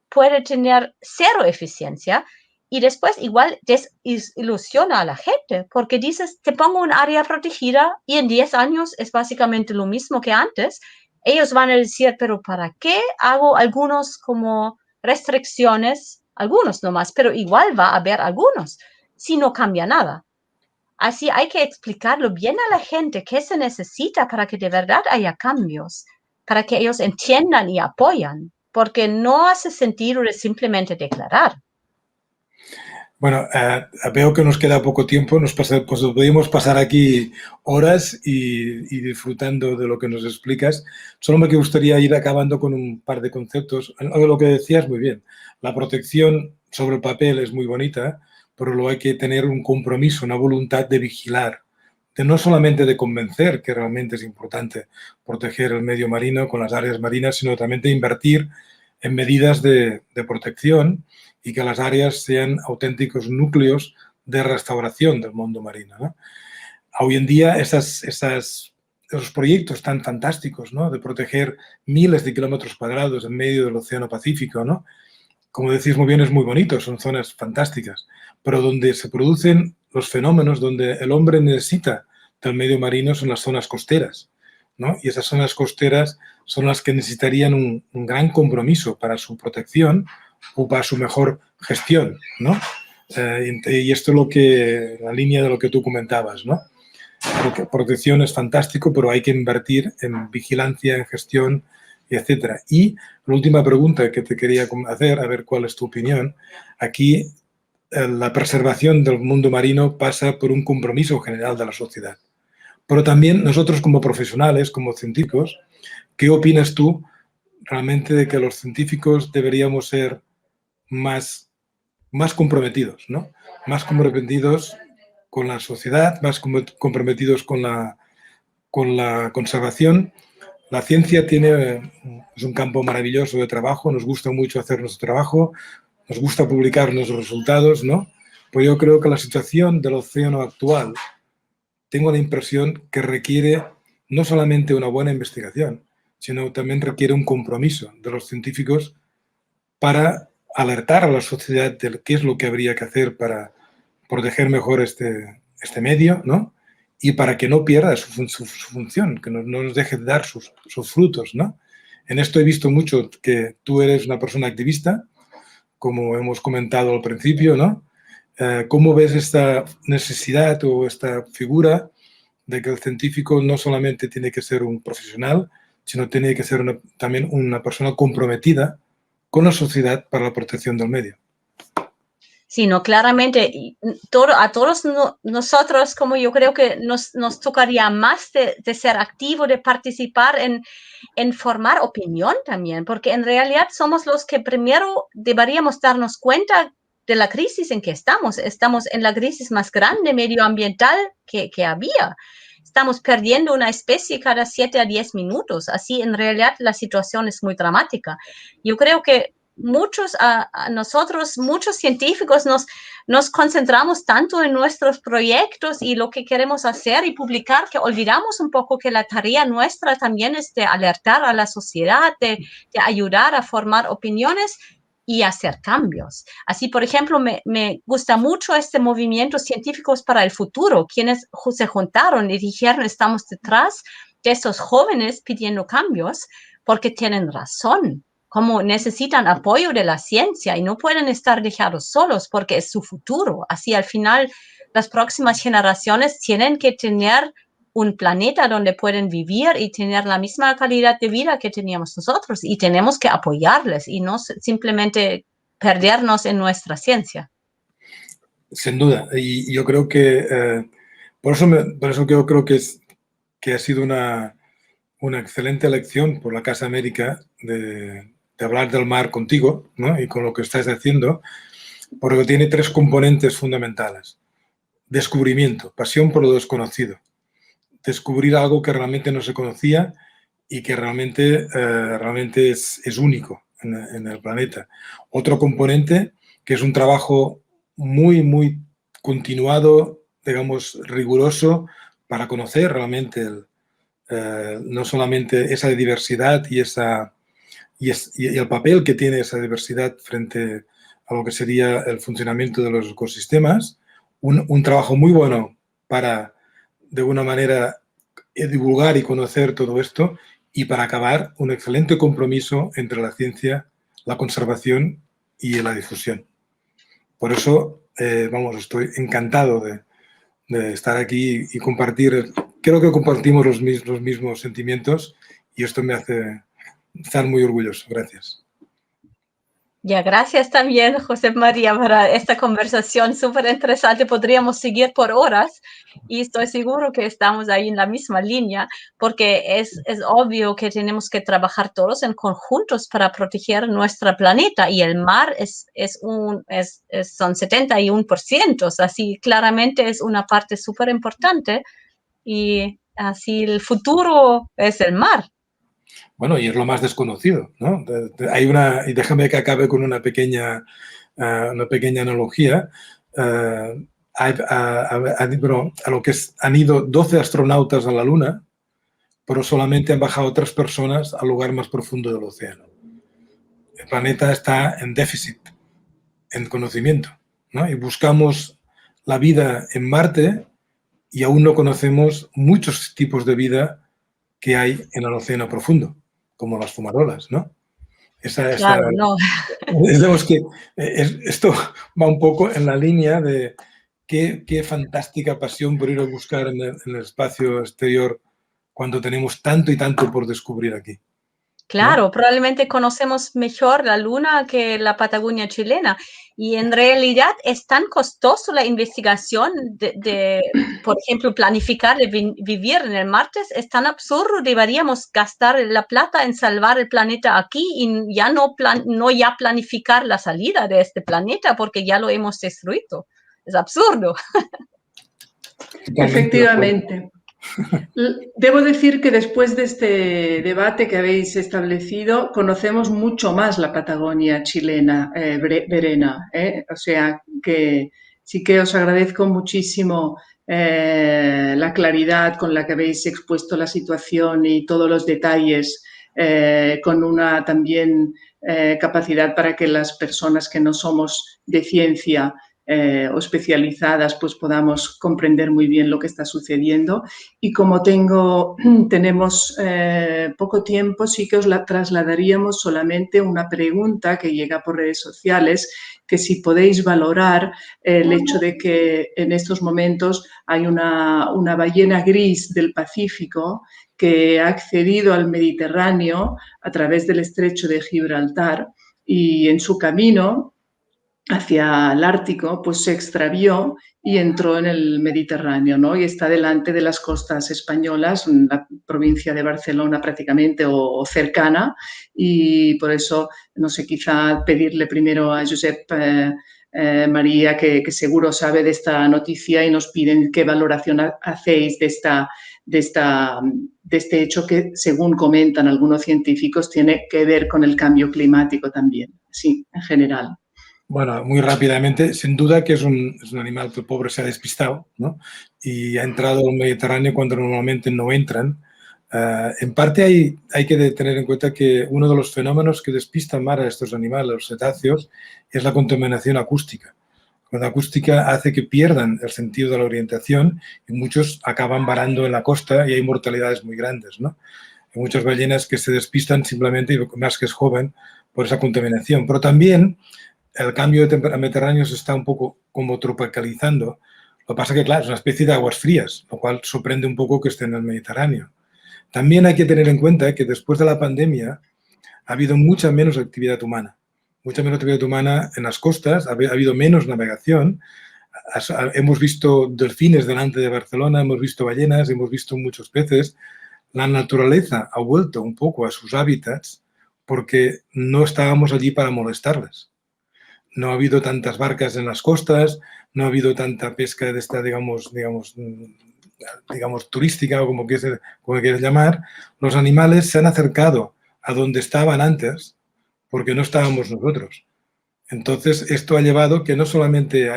puede tener 0 eficiencia. Y después igual desilusiona a la gente, porque dices, te pongo un área protegida y en 10 años es básicamente lo mismo que antes. Ellos van a decir, pero ¿para qué hago algunos como restricciones? Algunos nomás, pero igual va a haber algunos si no cambia nada. Así hay que explicarlo bien a la gente qué se necesita para que de verdad haya cambios, para que ellos entiendan y apoyan. porque no hace sentido de simplemente declarar. Bueno, veo que nos queda poco tiempo, pues podemos pasar aquí horas y disfrutando de lo que nos explicas. Solo me gustaría ir acabando con un par de conceptos. Lo que decías muy bien, la protección sobre el papel es muy bonita, pero luego hay que tener un compromiso, una voluntad de vigilar, de no solamente de convencer que realmente es importante proteger el medio marino con las áreas marinas, sino también de invertir en medidas de protección y que las áreas sean auténticos núcleos de restauración del mundo marino, ¿no? Hoy en día esos proyectos tan fantásticos, ¿no?, de proteger miles de kilómetros cuadrados en medio del Océano Pacífico, ¿no?, como decís muy bien, es muy bonito, son zonas fantásticas, pero donde se producen los fenómenos, donde el hombre necesita del medio marino son las zonas costeras, ¿no? Y esas zonas costeras son las que necesitarían un gran compromiso para su protección o para su mejor gestión, ¿no? Y esto es la línea de lo que tú comentabas, ¿no? Porque protección es fantástico, pero hay que invertir en vigilancia, en gestión, etcétera. Y la última pregunta que te quería hacer, a ver cuál es tu opinión. Aquí la preservación del mundo marino pasa por un compromiso general de la sociedad. Pero también nosotros como profesionales, como científicos, ¿qué opinas tú realmente de que los científicos deberíamos ser más comprometidos, ¿no? Más comprometidos con la sociedad, más comprometidos con la conservación. La ciencia es un campo maravilloso de trabajo, nos gusta mucho hacer nuestro trabajo, nos gusta publicar nuestros resultados, ¿no? Pues yo creo que la situación del océano actual, tengo la impresión que requiere no solamente una buena investigación, sino también requiere un compromiso de los científicos para alertar a la sociedad de qué es lo que habría que hacer para proteger mejor este medio, ¿no? Y para que no pierda su función, que no nos deje de dar sus frutos, ¿no? En esto he visto mucho que tú eres una persona activista, como hemos comentado al principio, ¿no? ¿Cómo ves esta necesidad o esta figura de que el científico no solamente tiene que ser un profesional, sino tiene que ser también una persona comprometida con la sociedad para la protección del medio? Sí, no, claramente, a todos nosotros, como yo creo que nos tocaría más de ser activo, de participar en formar opinión también, porque en realidad somos los que primero deberíamos darnos cuenta de la crisis en que estamos. Estamos en la crisis más grande medioambiental que había. Estamos perdiendo una especie cada 7 a 10 minutos. Así, en realidad, la situación es muy dramática. Yo creo que muchos científicos nos concentramos tanto en nuestros proyectos y lo que queremos hacer y publicar que olvidamos un poco que la tarea nuestra también es de alertar a la sociedad, de ayudar a formar opiniones y hacer cambios. Así, por ejemplo, me gusta mucho este movimiento Científicos para el Futuro, quienes se juntaron y dijeron, estamos detrás de esos jóvenes pidiendo cambios porque tienen razón, como necesitan apoyo de la ciencia y no pueden estar dejados solos porque es su futuro. Así, al final, las próximas generaciones tienen que tener un planeta donde pueden vivir y tener la misma calidad de vida que teníamos nosotros, y tenemos que apoyarles y no simplemente perdernos en nuestra ciencia. Sin duda, y yo creo que por eso yo creo que ha sido una excelente lección por la Casa América de hablar del mar contigo, ¿no? Y con lo que estás haciendo, porque tiene 3 componentes fundamentales: descubrimiento, pasión por lo desconocido, descubrir algo que realmente no se conocía y que realmente es único en el planeta. Otro componente, que es un trabajo muy continuado, digamos, riguroso, para conocer realmente no solamente esa diversidad y el papel que tiene esa diversidad frente a lo que sería el funcionamiento de los ecosistemas, un trabajo muy bueno para, de alguna manera, divulgar y conocer todo esto, y para acabar, un excelente compromiso entre la ciencia, la conservación y la difusión. Por eso, estoy encantado de estar aquí y compartir. Creo que compartimos los mismos sentimientos y esto me hace estar muy orgulloso. Gracias. Ya, gracias también, José María, para esta conversación súper interesante. Podríamos seguir por horas y estoy seguro que estamos ahí en la misma línea, porque es obvio que tenemos que trabajar todos en conjuntos para proteger nuestro planeta, y el mar son 71%, así claramente es una parte súper importante, y así el futuro es el mar. Bueno, y es lo más desconocido, ¿no? Y déjame que acabe con una pequeña analogía. Han ido 12 astronautas a la Luna, pero solamente han bajado 3 personas al lugar más profundo del océano. El planeta está en déficit, en conocimiento, ¿no? Y buscamos la vida en Marte y aún no conocemos muchos tipos de vida que hay en el océano profundo, como las fumarolas, ¿no? Claro, no. Esto va un poco en la línea de qué fantástica pasión por ir a buscar en el espacio exterior cuando tenemos tanto y tanto por descubrir aquí. Claro, ¿no? probablemente conocemos mejor la Luna que la Patagonia chilena, y en realidad es tan costoso la investigación por ejemplo, planificar vivir en el Marte, es tan absurdo. Deberíamos gastar la plata en salvar el planeta aquí y ya no planificar la salida de este planeta, porque ya lo hemos destruido. Es absurdo. Efectivamente. Debo decir que después de este debate que habéis establecido, conocemos mucho más la Patagonia chilena, Verena. O sea que sí que os agradezco muchísimo la claridad con la que habéis expuesto la situación y todos los detalles, con una también capacidad para que las personas que no somos de ciencia o especializadas, pues podamos comprender muy bien lo que está sucediendo. Y como tenemos poco tiempo, sí que os la trasladaríamos solamente una pregunta que llega por redes sociales, que si podéis valorar el hecho de que en estos momentos hay una ballena gris del Pacífico que ha accedido al Mediterráneo a través del estrecho de Gibraltar, y en su camino hacia el Ártico, pues se extravió y entró en el Mediterráneo, ¿no? Y está delante de las costas españolas, la provincia de Barcelona prácticamente, o cercana, y por eso, no sé, quizá pedirle primero a Josep María, que seguro sabe de esta noticia, y nos piden qué valoración hacéis de este hecho que, según comentan algunos científicos, tiene que ver con el cambio climático también, sí, en general. Bueno, muy rápidamente, sin duda que es un animal que el pobre se ha despistado, ¿no? Y ha entrado al Mediterráneo cuando normalmente no entran. En parte hay que tener en cuenta que uno de los fenómenos que despistan más a estos animales, los cetáceos, es la contaminación acústica. La acústica hace que pierdan el sentido de la orientación y muchos acaban varando en la costa y hay mortalidades muy grandes, ¿no? Hay muchas ballenas que se despistan simplemente, y más que es joven, por esa contaminación. Pero también el cambio de Mediterráneo se está un poco como tropicalizando. Lo que pasa es que, claro, es una especie de aguas frías, lo cual sorprende un poco que esté en el Mediterráneo. También hay que tener en cuenta que después de la pandemia ha habido mucha menos actividad humana. Mucha menos actividad humana en las costas, ha habido menos navegación. Hemos visto delfines delante de Barcelona, hemos visto ballenas, hemos visto muchos peces. La naturaleza ha vuelto un poco a sus hábitats porque no estábamos allí para molestarles. No ha habido tantas barcas en las costas, no ha habido tanta pesca de esta, digamos turística, o como quieres llamar. Los animales se han acercado a donde estaban antes porque no estábamos nosotros. Entonces, esto ha llevado que no solamente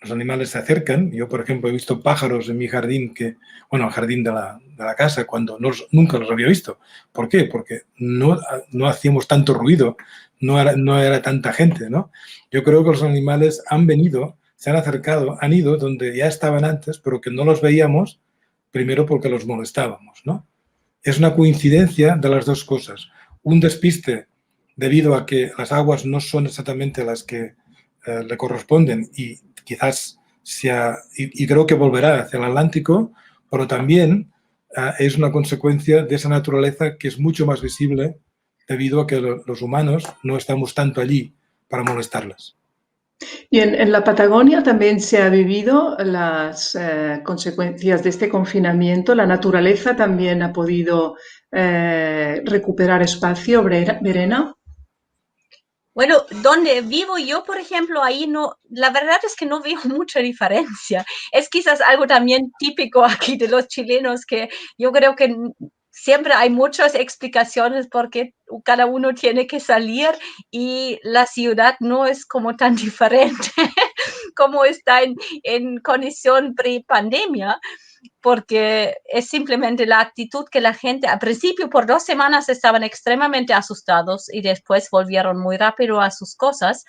los animales se acercan. Yo, por ejemplo, he visto pájaros en mi jardín, el jardín de la casa, cuando nunca los había visto. ¿Por qué? Porque no hacíamos tanto ruido, no era tanta gente, ¿no? Yo creo que los animales han venido, se han acercado, han ido donde ya estaban antes, pero que no los veíamos, primero porque los molestábamos, ¿no? Es una coincidencia de las dos cosas. Un despiste debido a que las aguas no son exactamente las que le corresponden y quizás y creo que volverá hacia el Atlántico, pero también es una consecuencia de esa naturaleza que es mucho más visible debido a que los humanos no estamos tanto allí para molestarlas. Y en la Patagonia también se ha vivido las consecuencias de este confinamiento. La naturaleza también ha podido recuperar espacio, Verena. Bueno, donde vivo yo, por ejemplo, ahí no, la verdad es que no veo mucha diferencia. Es quizás algo también típico aquí de los chilenos, que yo creo que siempre hay muchas explicaciones porque cada uno tiene que salir y la ciudad no es como tan diferente como está en condición pre-pandemia, porque es simplemente la actitud que la gente, al principio por 2 semanas estaban extremadamente asustados y después volvieron muy rápido a sus cosas.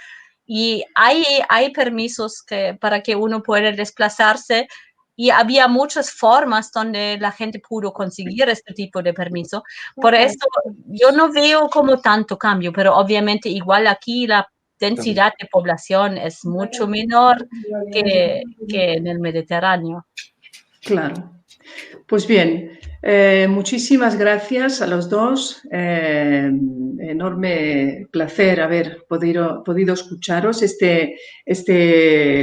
Y hay permisos para que uno pueda desplazarse y había muchas formas donde la gente pudo conseguir este tipo de permiso. Por eso yo no veo como tanto cambio, pero obviamente igual aquí la densidad de población es mucho menor que en el Mediterráneo. Claro. Pues bien, muchísimas gracias a los dos. Enorme placer haber podido escucharos. Este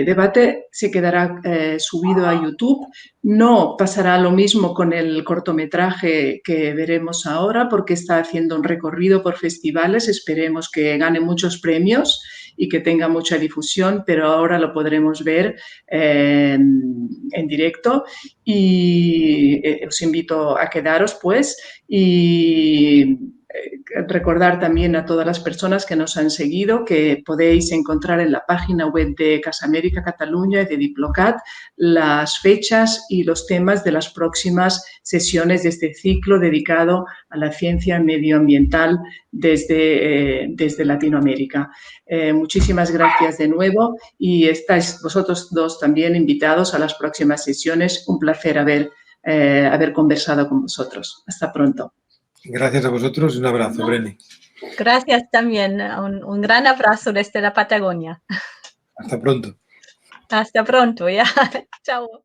debate se quedará subido a YouTube. No pasará lo mismo con el cortometraje que veremos ahora, porque está haciendo un recorrido por festivales. Esperemos que gane muchos premios y que tenga mucha difusión, pero ahora lo podremos ver en directo y os invito a quedaros, pues, y recordar también a todas las personas que nos han seguido que podéis encontrar en la página web de Casa América Cataluña y de Diplocat las fechas y los temas de las próximas sesiones de este ciclo dedicado a la ciencia medioambiental desde Latinoamérica. Muchísimas gracias de nuevo y estáis vosotros dos también invitados a las próximas sesiones. Un placer haber conversado con vosotros. Hasta pronto. Gracias a vosotros y un abrazo, Breni. Gracias también. Un gran abrazo desde la Patagonia. Hasta pronto. Hasta pronto, ya. Chao.